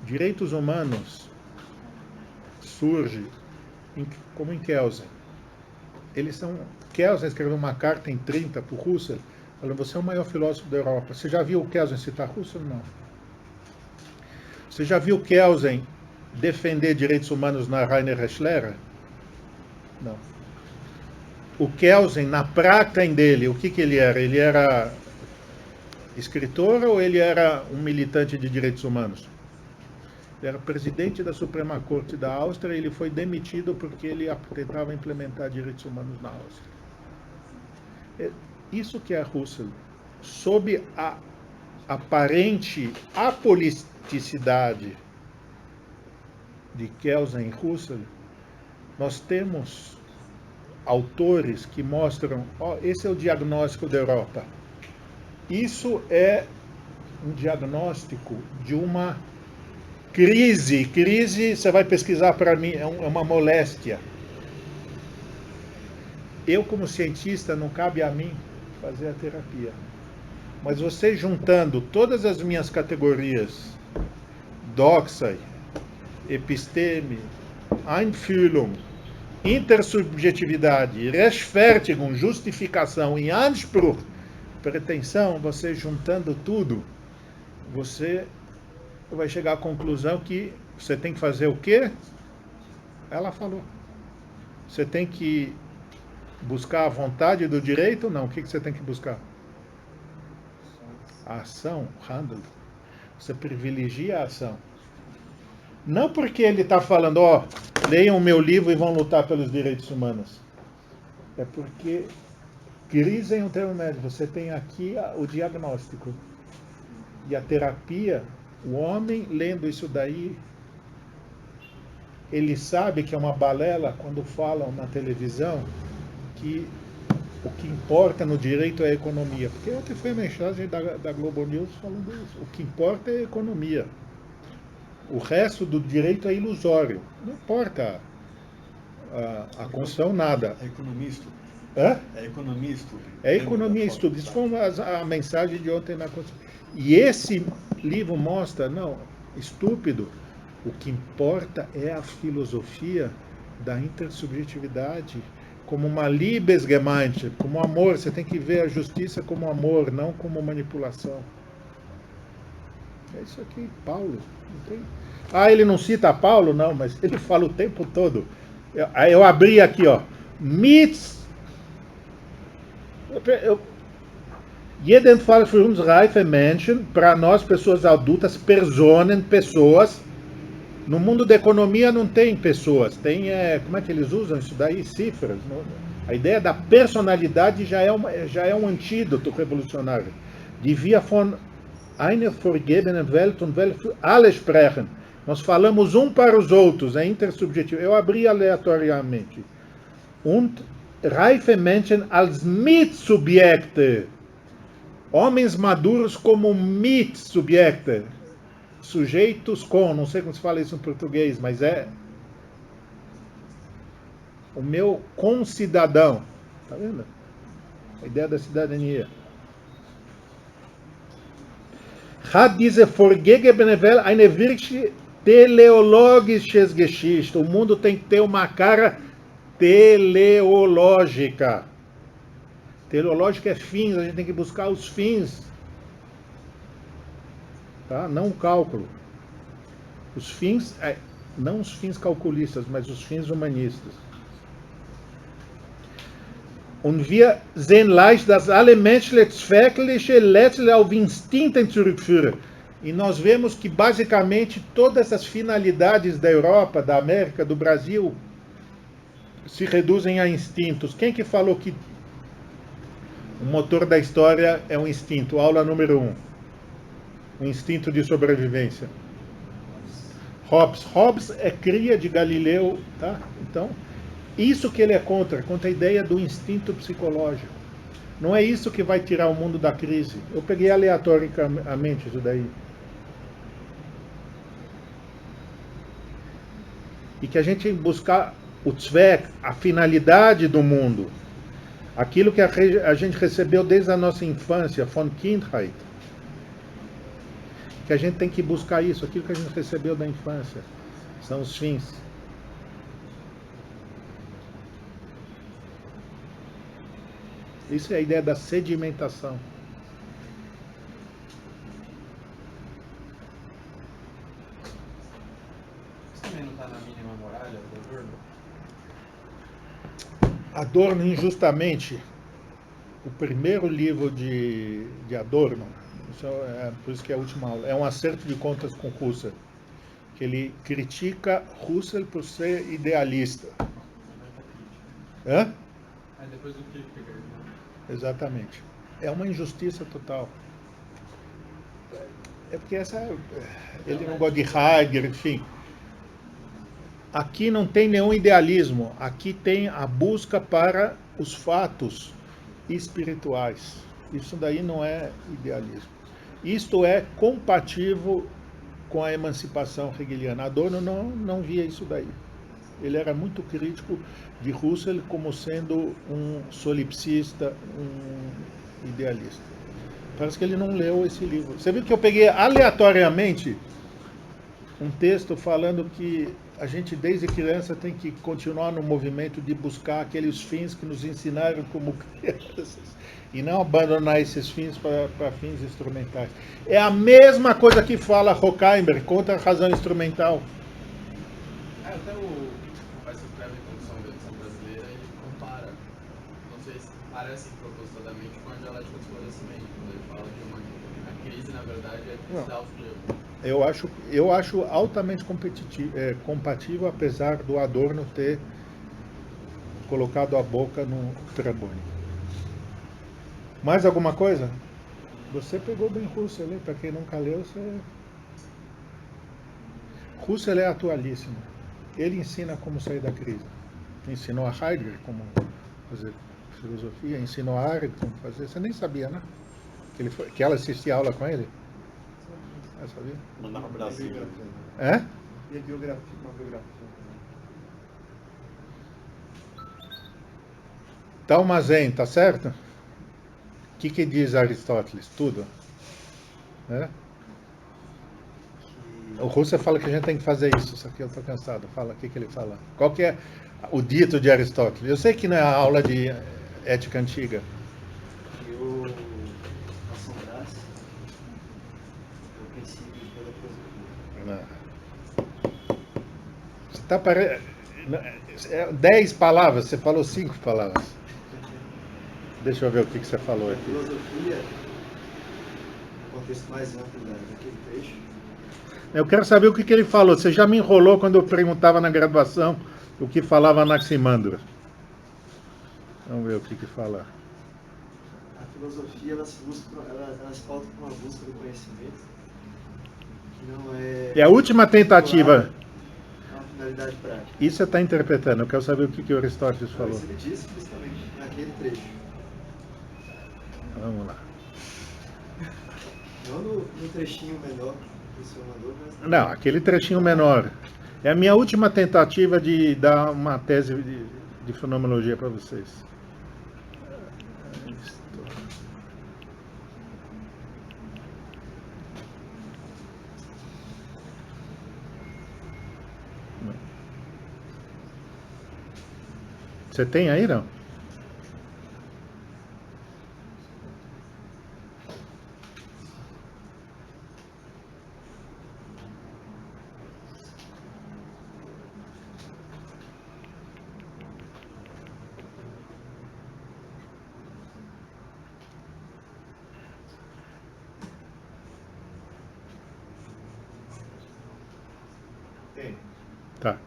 Direitos humanos surge como em Kelsen. Kelsen escreveu uma carta em 30 para o Husserl, falando, você é o maior filósofo da Europa. Você já viu o Kelsen citar Husserl? Não. Você já viu Kelsen defender direitos humanos na Rainer Schlera? Não. O Kelsen, na prática dele, o que ele era? Ele era escritor ou ele era um militante de direitos humanos? Ele era presidente da Suprema Corte da Áustria e ele foi demitido porque ele tentava implementar direitos humanos na Áustria. Isso que é Husserl. Sob a aparente apoliticidade de Kelsen e Husserl, nós temos autores que mostram, esse é o diagnóstico da Europa. Isso é um diagnóstico de uma crise. Crise, você vai pesquisar para mim, é uma moléstia. Eu, como cientista, não cabe a mim fazer a terapia. Mas você juntando todas as minhas categorias, Doxai, Episteme, Einfühlung, intersubjetividade, Rechtfertigung, justificação e Anspruch, pretensão, você juntando tudo, você vai chegar à conclusão que você tem que fazer o quê? Ela falou. Você tem que buscar a vontade do direito? Não. O que você tem que buscar? A ação, handel. Você privilegia a ação. Não porque ele está falando, leiam o meu livro e vão lutar pelos direitos humanos. É porque crise é um termo médio. Você tem aqui o diagnóstico. E a terapia, o homem lendo isso daí, ele sabe que é uma balela quando falam na televisão que o que importa no direito é a economia. Porque ontem foi a mensagem da Globo News falando isso. O que importa é a economia. O resto do direito é ilusório. Não importa a Constituição, nada. É economia e estudo. Hã? É economia e estudo. É economia e estudo. Isso foi a mensagem de ontem na Constituição. E esse livro mostra, não, estúpido, o que importa é a filosofia da intersubjetividade, como uma Liebesgemeinschaft, como amor. Você tem que ver a justiça como amor, não como manipulação. É isso aqui, Paulo. Não tem... ele não cita Paulo? Não, mas ele fala o tempo todo. Eu abri aqui, Jedenfalls für uns reife Menschen, para nós, pessoas adultas, Personen, pessoas. No mundo da economia não tem pessoas, tem, como é que eles usam isso daí? Cifras. A ideia da personalidade já é um antídoto revolucionário. Devia von einer vergebenen Welt und Welt für alle sprechen. Nós falamos um para os outros, é intersubjetivo. Eu abri aleatoriamente. Und reife Menschen als Mitsubjekte. Homens maduros como Mitsubjekte. Sujeitos com, não sei como se fala isso em português, mas é o meu concidadão. Tá vendo? A ideia da cidadania. Hat diese vorgegebene Welt eine wirklich teleologische Geschichte. O mundo tem que ter uma cara teleológica. Teleológica é fins, a gente tem que buscar os fins, tá? Não o cálculo. Os fins, não os fins calculistas, mas os fins humanistas. Und wir sehen leicht, dass alle menschliche Zweckliche letztlich auf Instinkten zurückführen. E nós vemos que basicamente todas essas finalidades da Europa, da América, do Brasil se reduzem a instintos. Quem que falou que o motor da história é um instinto? Aula número 1. O instinto de sobrevivência. Hobbes. Hobbes é cria de Galileu, tá? Então, isso que ele é contra a ideia do instinto psicológico. Não é isso que vai tirar o mundo da crise. Eu peguei aleatoriamente isso daí. E que a gente buscar o Zweck, a finalidade do mundo, aquilo que a gente recebeu desde a nossa infância, von Kindheit, que a gente tem que buscar isso, aquilo que a gente recebeu da infância, são os fins. Isso é a ideia da sedimentação. Isso também não está na mínima muralha do Adorno? Adorno, injustamente, o primeiro livro de Adorno, por isso que é a última aula, é um acerto de contas com Husserl, que ele critica Husserl por ser idealista. Hã? Aí depois do Kierkegaard, né? Exatamente. É uma injustiça total. É porque ele não gosta de Heidegger, enfim. Aqui não tem nenhum idealismo. Aqui tem a busca para os fatos espirituais. Isso daí não é idealismo. Isto é compatível com a emancipação hegeliana. Adorno não via isso daí. Ele era muito crítico de Husserl como sendo um solipsista, um idealista. Parece que ele não leu esse livro. Você viu que eu peguei aleatoriamente um texto falando que a gente desde criança tem que continuar no movimento de buscar aqueles fins que nos ensinaram como crianças e não abandonar esses fins para fins instrumentais. É a mesma coisa que fala Horkheimer contra a razão instrumental. Até o rapaz que escreve a Introdução da Edição Brasileira, ele compara, não sei se parece propositadamente, com a dialética do esclarecimento, quando ele fala que a crise, na verdade, é precisar os erros. Eu acho altamente compatível, apesar do Adorno ter colocado a boca no trombone. Mais alguma coisa? Você pegou bem Husserl, para quem nunca leu, Husserl é atualíssimo. Ele ensina como sair da crise. Ensinou a Heidegger como fazer filosofia, ensinou a Arendt como fazer. Você nem sabia, né? Que ela assistia aula com ele? Eu sabia? Mandava para o Brasil. É? E a biografia, uma biografia. Talmazen, tá certo? O que diz Aristóteles? Tudo. É? O Husserl fala que a gente tem que fazer isso, só que eu estou cansado. Fala, o que ele fala? Qual que é o dito de Aristóteles? Eu sei que não é a aula de ética antiga. Que o assombrasse o princípio de toda coisa. Você está 10 palavras, você falou 5 palavras. Deixa eu ver o que você falou A aqui. filosofia, no contexto mais amplo daquele trecho, Eu quero saber o que ele falou. Você já me enrolou quando eu perguntava na graduação o que falava Anaximandro. Vamos ver o que fala. a filosofia ela se pauta por uma busca do conhecimento que não é. É a última tentativa. É uma finalidade prática. Isso você está interpretando. Eu quero saber o que o Aristóteles falou. Mas ele disse explicitamente naquele trecho. Vamos lá. Não no trechinho menor que o senhor mandou, mas. Não, aquele trechinho menor. É a minha última tentativa de dar uma tese de fenomenologia para vocês. Você tem aí, não? Tem. Tá.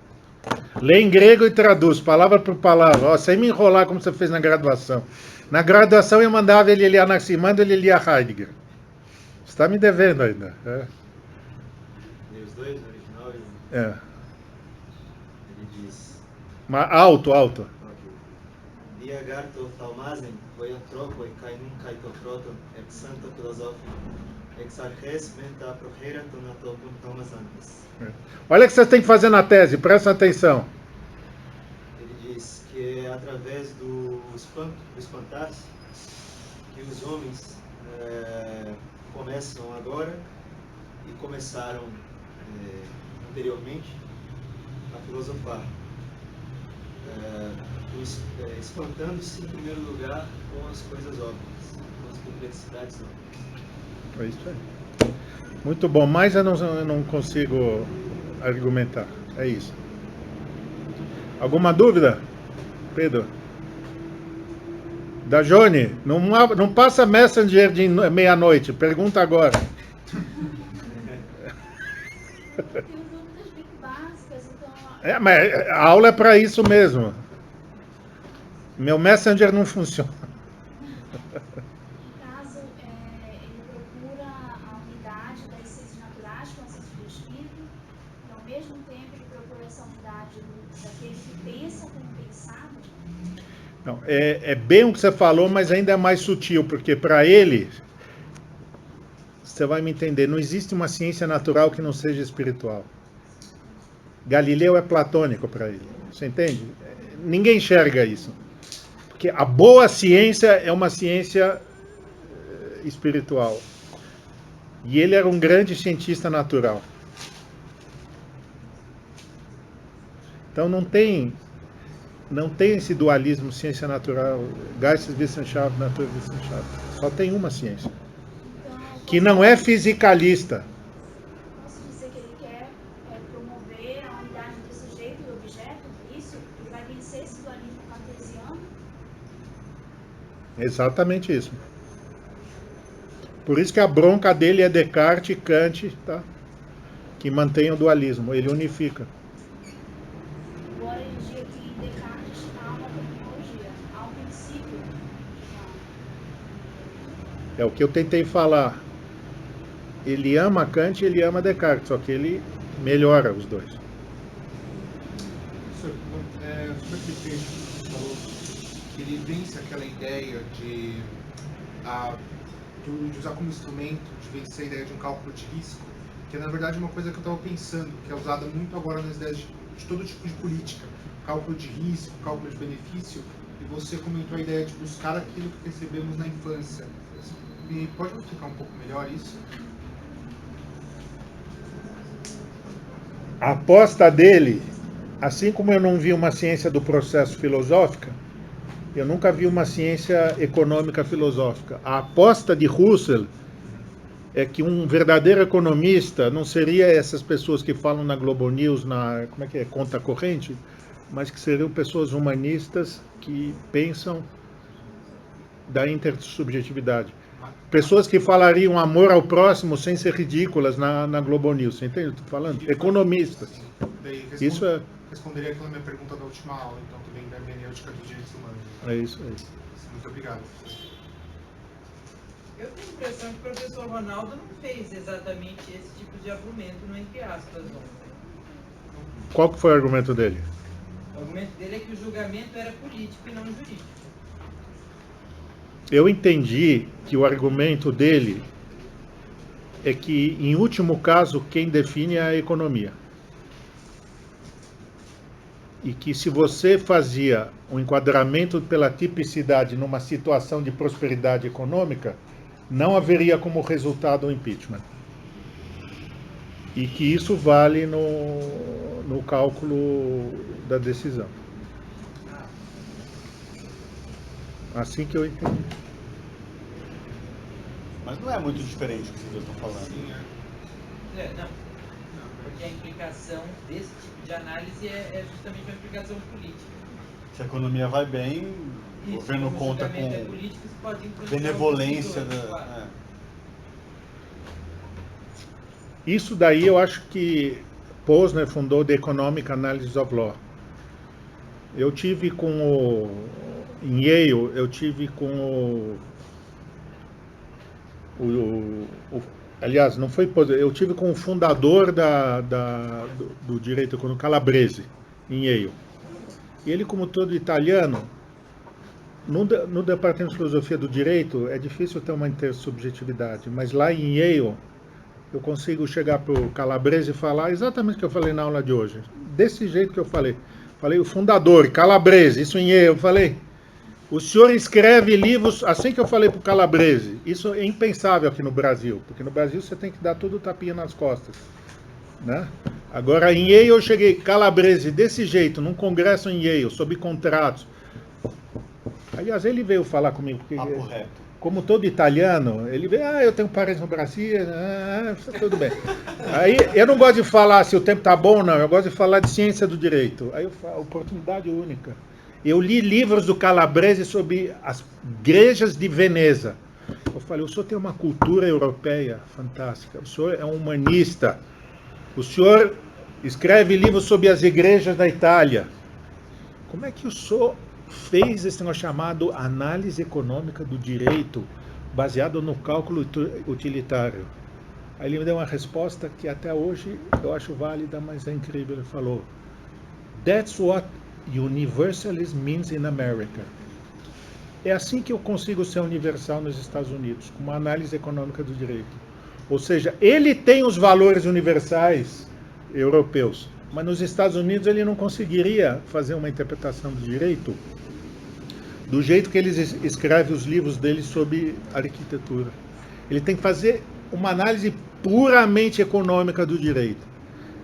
Lê em grego e traduz, palavra por palavra. Ó, sem me enrolar como você fez na graduação. Na graduação eu mandava ele ler Anaximandro, ele lia Heidegger. Você está me devendo ainda. E os dois, o original e É. ele diz. Mas alto, alto. Diagarto Thalmazen, voiantropo e kainum kaitoproton, ex santa filosofia, ex arches menta prohera tonatopum Thalmazantes. Olha o que você tem que fazer na tese, presta atenção. Ele diz que é através do espantar-se que os homens começam agora e começaram anteriormente a filosofar. Espantando-se em primeiro lugar com as coisas óbvias, com as complexidades óbvias. É isso aí. Muito bom, mas eu não consigo argumentar. É isso. Alguma dúvida, Pedro? Da Jone, não passa Messenger de meia-noite, pergunta agora. Tenho dúvidas bem básicas, então. É, mas a aula é para isso mesmo. Meu Messenger não funciona. No caso, ele procura a unidade das ciências naturais com a ciência do espírito, e ao mesmo tempo ele procura essa unidade daquele que pensa como pensado. Não, é bem o que você falou, mas ainda é mais sutil, porque para ele, você vai me entender, não existe uma ciência natural que não seja espiritual. Galileu é platônico para ele, você entende? Ninguém enxerga isso. Porque a boa ciência é uma ciência espiritual. E ele era um grande cientista natural. Então não tem esse dualismo ciência natural, Geisteswissenschaft, Naturwissenschaft. Só tem uma ciência. Então, Que não é fisicalista. posso dizer que ele quer promover a unidade entre sujeito e objeto, isso? Ele vai vencer esse dualismo cartesiano? Exatamente isso. Por isso que a bronca dele é Descartes e Kant, tá? Que mantém o dualismo, ele unifica. Embora ele diga que em Descartes há uma terminologia, há um princípio. É o que eu tentei falar. Ele ama Kant e ele ama Descartes, só que ele melhora os dois. Sobre aquele trecho que você falou, que ele vence aquela ideia de usar como instrumento, de vencer a ideia de um cálculo de risco, que é na verdade uma coisa que eu estava pensando, que é usada muito agora nas ideias de todo tipo de política, cálculo de risco, cálculo de benefício, e você comentou a ideia de buscar aquilo que recebemos na infância. Me pode explicar um pouco melhor isso? A aposta dele, assim como eu não vi uma ciência do processo filosófica, eu nunca vi uma ciência econômica filosófica. A aposta de Husserl é que um verdadeiro economista não seria essas pessoas que falam na Globo News, como é que é, conta corrente, mas que seriam pessoas humanistas que pensam da intersubjetividade. Pessoas que falariam amor ao próximo sem ser ridículas na Globo News. Você entende o que eu estou falando? Economistas. Daí Isso é... responderia aquela minha pergunta da última aula, então, também da hermenêutica dos direitos humanos. É isso aí. Muito obrigado. Eu tenho a impressão que o professor Ronaldo não fez exatamente esse tipo de argumento no entre aspas ontem. Qual que foi o argumento dele? O argumento dele é que o julgamento era político e não jurídico. Eu entendi que o argumento dele é que, em último caso, quem define é a economia. E que se você fazia um enquadramento pela tipicidade numa situação de prosperidade econômica, não haveria como resultado o impeachment. E que isso vale no cálculo da decisão. Assim que eu entendi. Mas não é muito diferente do que vocês estão falando. Sim, Não. Porque a implicação desse tipo de análise é justamente uma implicação política. Se a economia vai bem, o Isso, governo como o conta julgamento é com político, isso pode influenciar benevolência os da. consumidores, claro. Isso daí eu acho que Posner fundou The Economic Analysis of Law. Eu tive em Yale, eu tive com aliás, não foi Posner, eu tive com o fundador do direito econômico, Calabrese, em Yale. E ele, como todo italiano, no departamento de filosofia do direito é difícil ter uma intersubjetividade, mas lá em Yale eu consigo chegar para o Calabrese e falar exatamente o que eu falei na aula de hoje. Desse jeito que eu falei. Falei, o fundador, Calabrese, isso em Yale, eu falei, o senhor escreve livros, assim que eu falei para o Calabrese, isso é impensável aqui no Brasil, porque no Brasil você tem que dar todo o tapinha nas costas. Né? Agora, em Yale eu cheguei, Calabrese, desse jeito, num congresso em Yale, sobre contratos. Aliás, ele veio falar comigo, porque, Papo reto. como todo italiano, ele veio, eu tenho parentes no Brasil, tudo bem. Aí, eu não gosto de falar se o tempo está bom ou não, eu gosto de falar de ciência do direito. Aí eu falo, oportunidade única. Eu li livros do Calabrese sobre as igrejas de Veneza. Eu falei, o senhor tem uma cultura europeia fantástica, o senhor é um humanista, o senhor escreve livros sobre as igrejas da Itália. Como é que o senhor fez esse negócio chamado análise econômica do direito, baseado no cálculo utilitário? Aí ele me deu uma resposta que até hoje eu acho válida, mas é incrível. Ele falou, "That's what universalism means in America." É assim que eu consigo ser universal nos Estados Unidos, com uma análise econômica do direito. Ou seja, ele tem os valores universais europeus, mas nos Estados Unidos ele não conseguiria fazer uma interpretação do direito do jeito que ele escreve os livros dele sobre arquitetura. Ele tem que fazer uma análise puramente econômica do direito.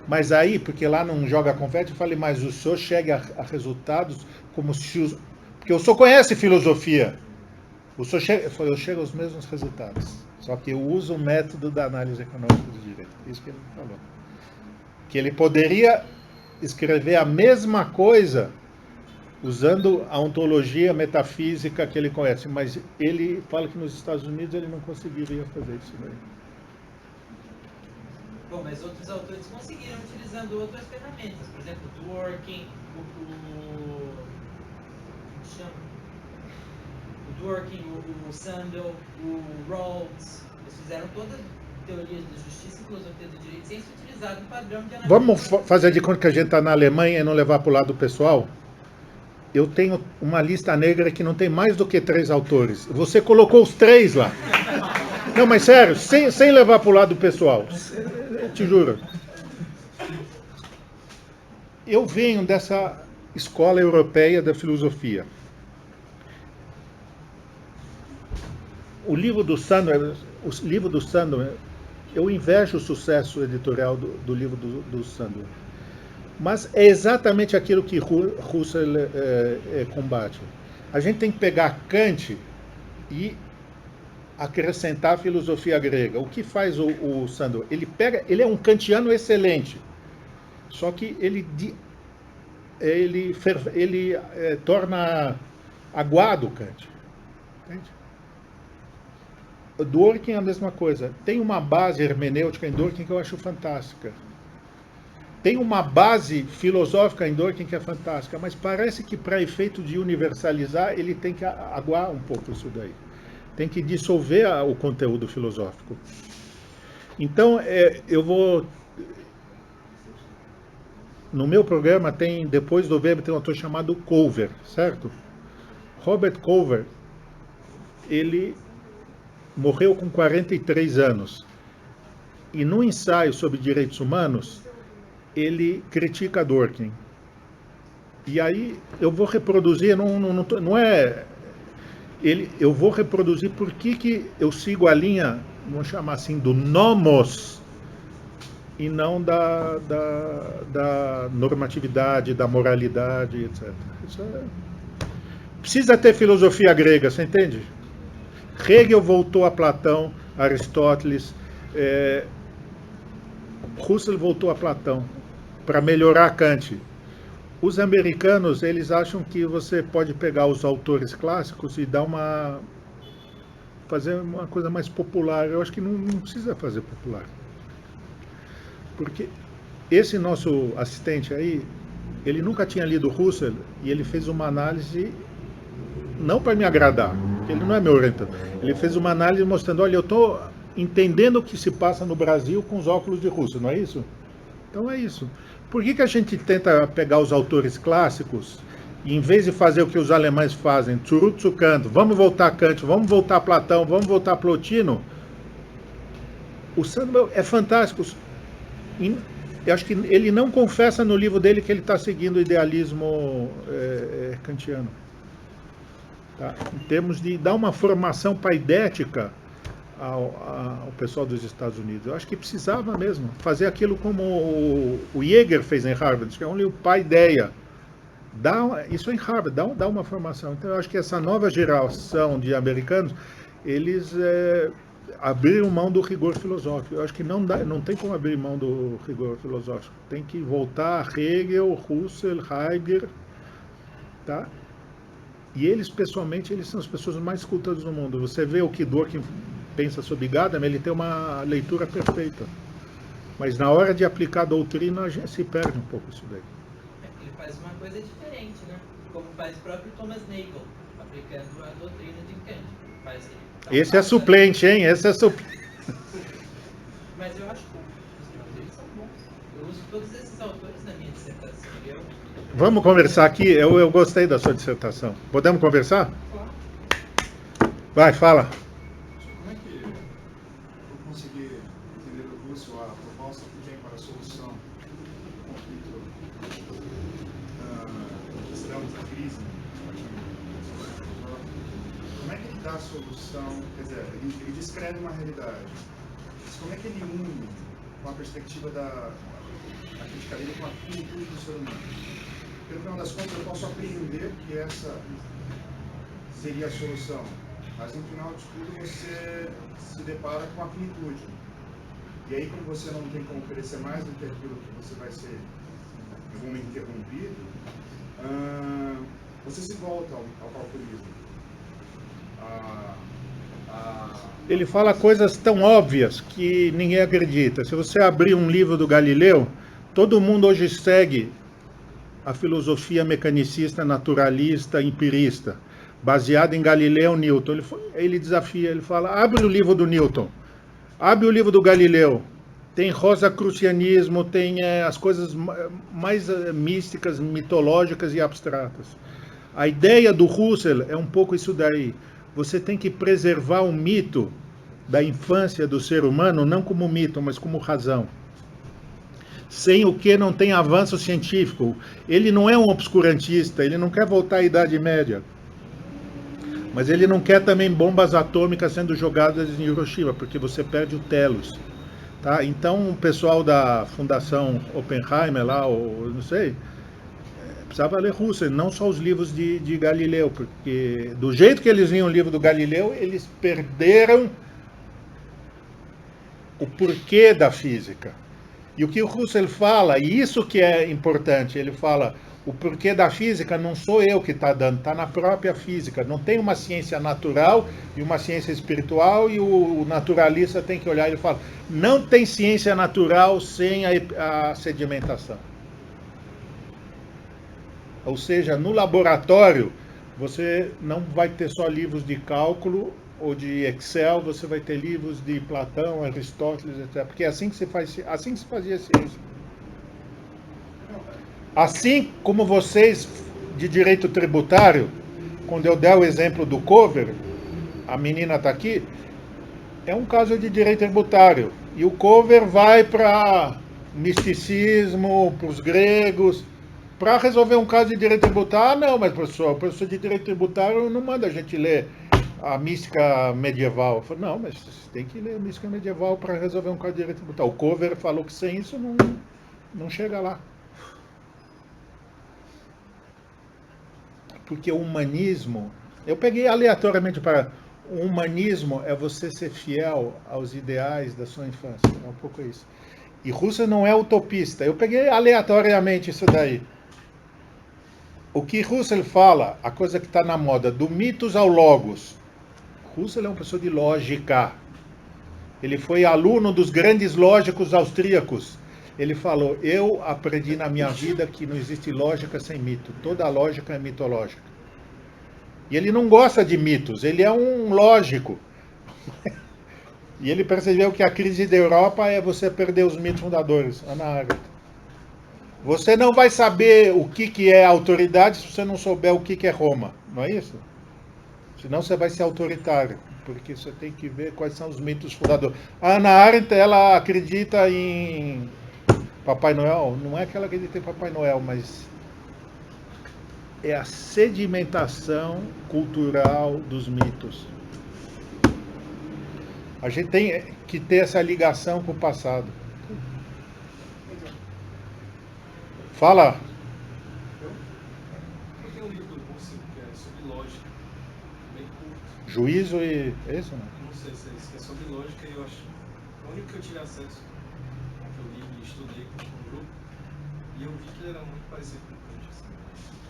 Mas aí, porque lá não joga confete, eu falei, mas o senhor chega a resultados como se... Porque o senhor conhece filosofia. O senhor eu chego aos mesmos resultados. Só que eu uso o método da análise econômica do direito. Isso que ele me falou. Que ele poderia escrever a mesma coisa usando a ontologia metafísica que ele conhece, mas ele fala que nos Estados Unidos ele não conseguiria fazer isso daí. Bom, mas outros autores conseguiram utilizando outras ferramentas, por exemplo, o Dworkin, o Sandel, o Rawls, eles fizeram todas teorias de justiça e filosofia do direito sem se utilizar um padrão de análise. Vamos fazer de conta que a gente está na Alemanha e não levar para o lado pessoal? Eu tenho uma lista negra que não tem mais do que 3 autores. Você colocou os 3 lá. Não, mas sério, sem levar para o lado pessoal. Eu te juro. Eu venho dessa escola europeia da filosofia. O livro do Sandler, eu invejo o sucesso editorial do livro do Sandler. Mas é exatamente aquilo que Husserl combate. A gente tem que pegar Kant e acrescentar a filosofia grega. O que faz o Sandor? Ele é um kantiano excelente, só que ele torna aguado o Kant. Entende? O Dworkin é a mesma coisa. Tem uma base hermenêutica em Dworkin que eu acho fantástica. Tem uma base filosófica em Dworkin que é fantástica, mas parece que para efeito de universalizar, ele tem que aguar um pouco isso daí. Tem que dissolver o conteúdo filosófico. Então, eu vou... No meu programa, depois do Weber, tem um autor chamado Culver, certo? Robert Culver, ele morreu com 43 anos. E no ensaio sobre direitos humanos, ele critica Dworkin. E aí eu vou reproduzir, eu vou reproduzir por que eu sigo a linha, vamos chamar assim, do nomos, e não da normatividade, da moralidade, etc. Precisa ter filosofia grega, você entende? Hegel voltou a Platão, Aristóteles, Husserl voltou a Platão, para melhorar Kant. Os americanos, eles acham que você pode pegar os autores clássicos e dar fazer uma coisa mais popular. Eu acho que não precisa fazer popular. Porque esse nosso assistente aí, ele nunca tinha lido Husserl e ele fez uma análise, não para me agradar, porque ele não é meu orientador. Ele fez uma análise mostrando, olha, eu estou entendendo o que se passa no Brasil com os óculos de Husserl, não é isso? Então é isso. Por que a gente tenta pegar os autores clássicos e, em vez de fazer o que os alemães fazem, zurück zu Kant, vamos voltar a Kant, vamos voltar a Platão, vamos voltar a Plotino? O Sandel é fantástico. Eu acho que ele não confessa no livro dele que ele está seguindo o idealismo kantiano. Tá? Em termos de dar uma formação paidética ao pessoal dos Estados Unidos. Eu acho que precisava mesmo fazer aquilo como o Jäger fez em Harvard, que é um livro paideia. Isso é em Harvard, dá uma formação. Então eu acho que essa nova geração de americanos, eles abriram mão do rigor filosófico. Eu acho que não tem como abrir mão do rigor filosófico. Tem que voltar a Hegel, Husserl, Heidegger, tá? E eles, pessoalmente, eles são as pessoas mais cultas do mundo. Você vê o que Dworkin pensa sobre Gadamer, ele tem uma leitura perfeita. Mas na hora de aplicar a doutrina, a gente se perde um pouco isso daí. Ele faz uma coisa diferente, né? Como faz o próprio Thomas Nagel, aplicando a doutrina de Kant. Esse é suplente, hein? Esse é suplente. Mas eu acho que os livros deles são bons. Eu uso todos esses autores na minha dissertação. Vamos conversar aqui? Eu gostei da sua dissertação. Podemos conversar? Claro. Vai, fala. Como é que eu consegui entender do Husserl a proposta que vem para a solução do conflito extremos da crise? Como é que ele dá a solução? Quer dizer, ele descreve uma realidade. Mas como é que ele une com a perspectiva da crítica dele com a finitude do ser humano? Pelo final das contas, eu posso apreender que essa seria a solução, mas no final de tudo você se depara com a finitude. E aí, como você não tem como oferecer mais do que aquilo que você vai ser em algum momento interrompido, você se volta ao calculismo. Ele fala coisas tão óbvias que ninguém acredita. Se você abrir um livro do Galileu, todo mundo hoje segue a filosofia mecanicista, naturalista, empirista, baseada em Galileu e Newton. Ele desafia, ele fala, abre o livro do Newton, abre o livro do Galileu, tem rosacrucianismo, tem as coisas mais místicas, mitológicas e abstratas. A ideia do Husserl é um pouco isso daí. Você tem que preservar o mito da infância do ser humano, não como mito, mas como razão. Sem o que não tem avanço científico. Ele não é um obscurantista, ele não quer voltar à Idade Média. Mas ele não quer também bombas atômicas sendo jogadas em Hiroshima, porque você perde o telos. Tá? Então o pessoal da Fundação Oppenheimer lá, ou não sei, precisava ler Husserl, não só os livros de Galileu, porque do jeito que eles liam o livro do Galileu, eles perderam o porquê da física. E o que o Husserl fala, e isso que é importante, ele fala, o porquê da física não sou eu que está dando, está na própria física. Não tem uma ciência natural e uma ciência espiritual, e o naturalista tem que olhar e ele fala, não tem ciência natural sem a sedimentação. Ou seja, no laboratório, você não vai ter só livros de cálculo ou de Excel, você vai ter livros de Platão, Aristóteles, etc. Porque é assim que se fazia ciência. Assim como vocês, de direito tributário, quando eu der o exemplo do cover, a menina está aqui, é um caso de direito tributário. E o cover vai para misticismo, para os gregos, para resolver um caso de direito tributário. Não, mas professor, o professor de direito tributário não manda a gente ler a mística medieval. Eu falei, não, mas você tem que ler a mística medieval para resolver um caso de direito tributário. O cover falou que sem isso não chega lá. Porque o humanismo, eu peguei aleatoriamente para... O humanismo é você ser fiel aos ideais da sua infância. É um pouco isso. E Husserl não é utopista. Eu peguei aleatoriamente isso daí. O que Husserl fala, a coisa que está na moda, do mitos ao logos. Husserl é uma pessoa de lógica. Ele foi aluno dos grandes lógicos austríacos. Ele falou, eu aprendi na minha vida que não existe lógica sem mito. Toda lógica é mitológica. E ele não gosta de mitos, ele é um lógico. E ele percebeu que a crise da Europa é você perder os mitos fundadores. Hannah Arendt. Você não vai saber o que é autoridade se você não souber o que é Roma. Não é isso? Senão você vai ser autoritário. Porque você tem que ver quais são os mitos fundadores. A Hannah Arendt, ela acredita em Papai Noel. Não é que ela acredita em Papai Noel, mas é a sedimentação cultural dos mitos. A gente tem que ter essa ligação com o passado. Fala. Eu tenho um livro do Husserl que é sobre lógica, bem curto. Juízo e... é isso, né? Não sei se é isso, que é sobre lógica e eu acho... O único que eu tive acesso, que eu li e estudei com um grupo, e eu vi que ele era muito parecido com o Kant. Assim.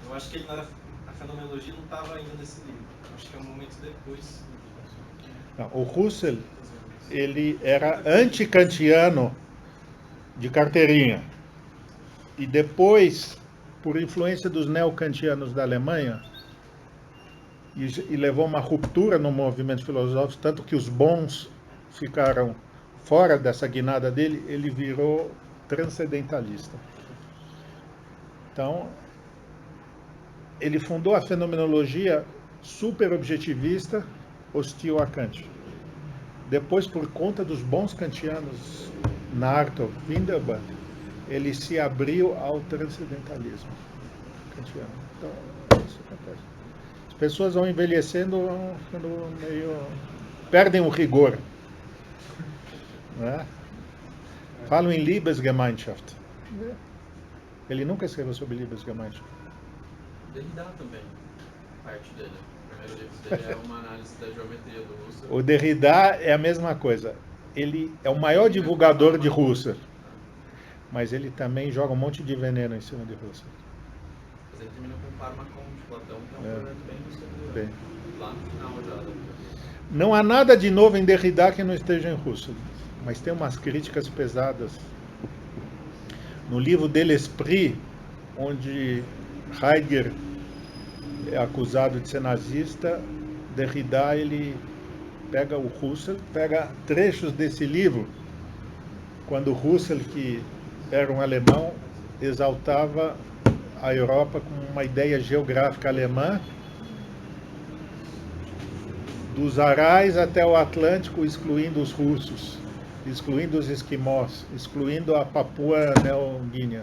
Eu acho que ele não era, a fenomenologia não estava ainda nesse livro. Eu acho que é um momento depois. Não, o Husserl, ele era anti-kantiano de carteirinha. E depois, por influência dos neocantianos da Alemanha, e levou uma ruptura no movimento filosófico, tanto que os bons ficaram fora dessa guinada dele, ele virou transcendentalista. Então, ele fundou a fenomenologia super objetivista, hostil a Kant. Depois, por conta dos bons kantianos, Nartov, Windelband, ele se abriu ao transcendentalismo kantiano. Então, isso acontece. As pessoas vão envelhecendo, vão ficando meio... perdem o rigor. Né? Falam em Liebesgemeinschaft. Ele nunca escreveu sobre Liebesgemeinschaft. Derrida também, parte dele. O primeiro livro dele é uma análise da geometria do Husserl. O Derrida é a mesma coisa. Ele é o maior divulgador de Husserl. Mas ele também joga um monte de veneno em cima de Husserl. Mas ele termina com o Pharmakon de Platão, que é um projeto bem Husserl. Lá no final já. Não há nada de novo em Derrida que não esteja em Husserl. Mas tem umas críticas pesadas. No livro de l'Esprit, onde Heidegger é acusado de ser nazista, Derrida ele pega o Husserl, pega trechos desse livro, quando Husserl, que era um alemão, exaltava a Europa com uma ideia geográfica alemã, dos Arais até o Atlântico, excluindo os russos, excluindo os esquimós, excluindo a Papua Nova-Guiné.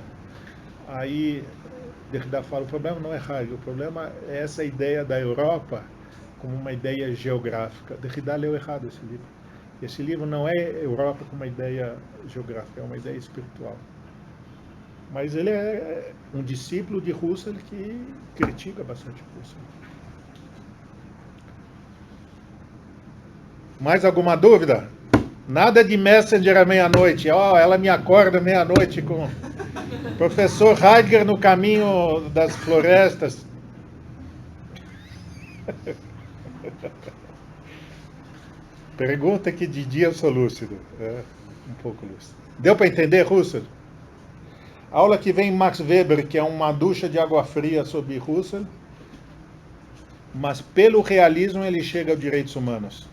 Aí Derrida fala, o problema não é Heidegger, o problema é essa ideia da Europa como uma ideia geográfica. Derrida leu errado esse livro. Esse livro não é Europa como uma ideia geográfica, é uma ideia espiritual. Mas ele é um discípulo de Husserl que critica bastante Husserl. Mais alguma dúvida? Nada de Messenger à meia-noite. Ó, ela me acorda meia-noite com professor Heidegger no caminho das florestas. Pergunta que de dia eu sou lúcido. É, um pouco lúcido. Deu para entender, Husserl? A aula que vem Max Weber, que é uma ducha de água fria sobre Husserl, mas pelo realismo ele chega aos direitos humanos.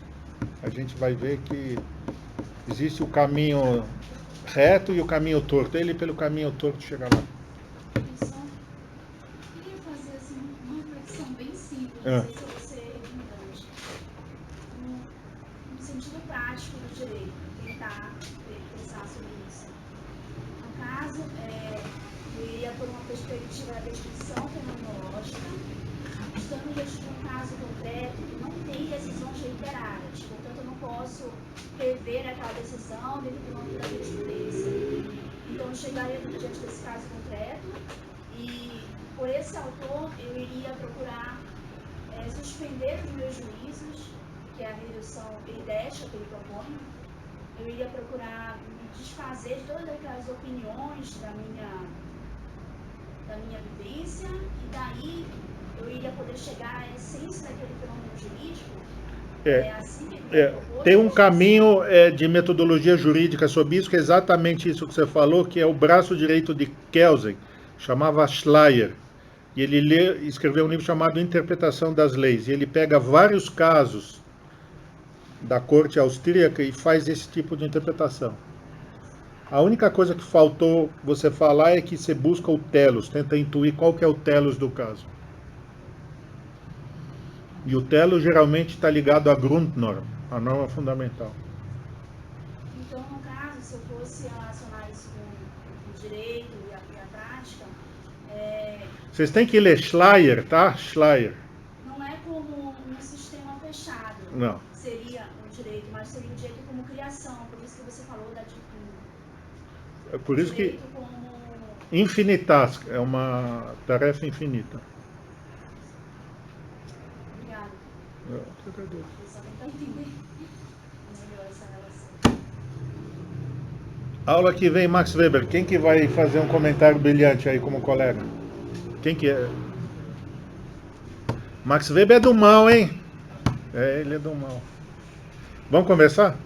A gente vai ver que existe o caminho reto e o caminho torto. Ele pelo caminho torto chega lá. Eu só queria fazer assim, uma reflexão bem simples, não sei se eu vou ser redundante. No sentido prático do direito, tentar pensar sobre isso. No caso, eu iria por uma perspectiva da descrição fenomenológica, estando diante de um caso concreto que não tem decisões reiteradas, portanto eu não posso prever aquela decisão devido ao âmbito da jurisprudência. Então eu chegaria diante desse caso concreto e por esse autor, eu iria procurar suspender os meus juízos, que é a redução idética que ele propõe. Eu iria procurar me desfazer de todas aquelas opiniões da minha vivência, e daí eu iria poder chegar à essência daquele fenômeno jurídico. Assim que ele propôs, tem um caminho de metodologia jurídica sobre isso, que é exatamente isso que você falou, que é o braço direito de Kelsen, chamava Schleyer. E ele escreveu um livro chamado Interpretação das Leis. E ele pega vários casos da corte austríaca e faz esse tipo de interpretação. A única coisa que faltou você falar é que você busca o telos, tenta intuir qual que é o telos do caso. E o telos geralmente está ligado à Grundnorm, a norma fundamental. Então, no caso, se eu fosse relacionar isso com o direito e a prática, vocês têm que ler Schleyer, tá? Schleyer. não é como um sistema fechado. Não. Seria o direito, mas seria o direito como criação. Por isso que você falou da É por isso que direito como... infinitas é uma tarefa infinita. Obrigada. Eu só tentar entender melhor essa relação. Aula que vem, Max Weber. Quem que vai fazer um comentário brilhante aí como colega? Quem que é? Max Weber é do mal, hein? Ele é do mal. Vamos conversar?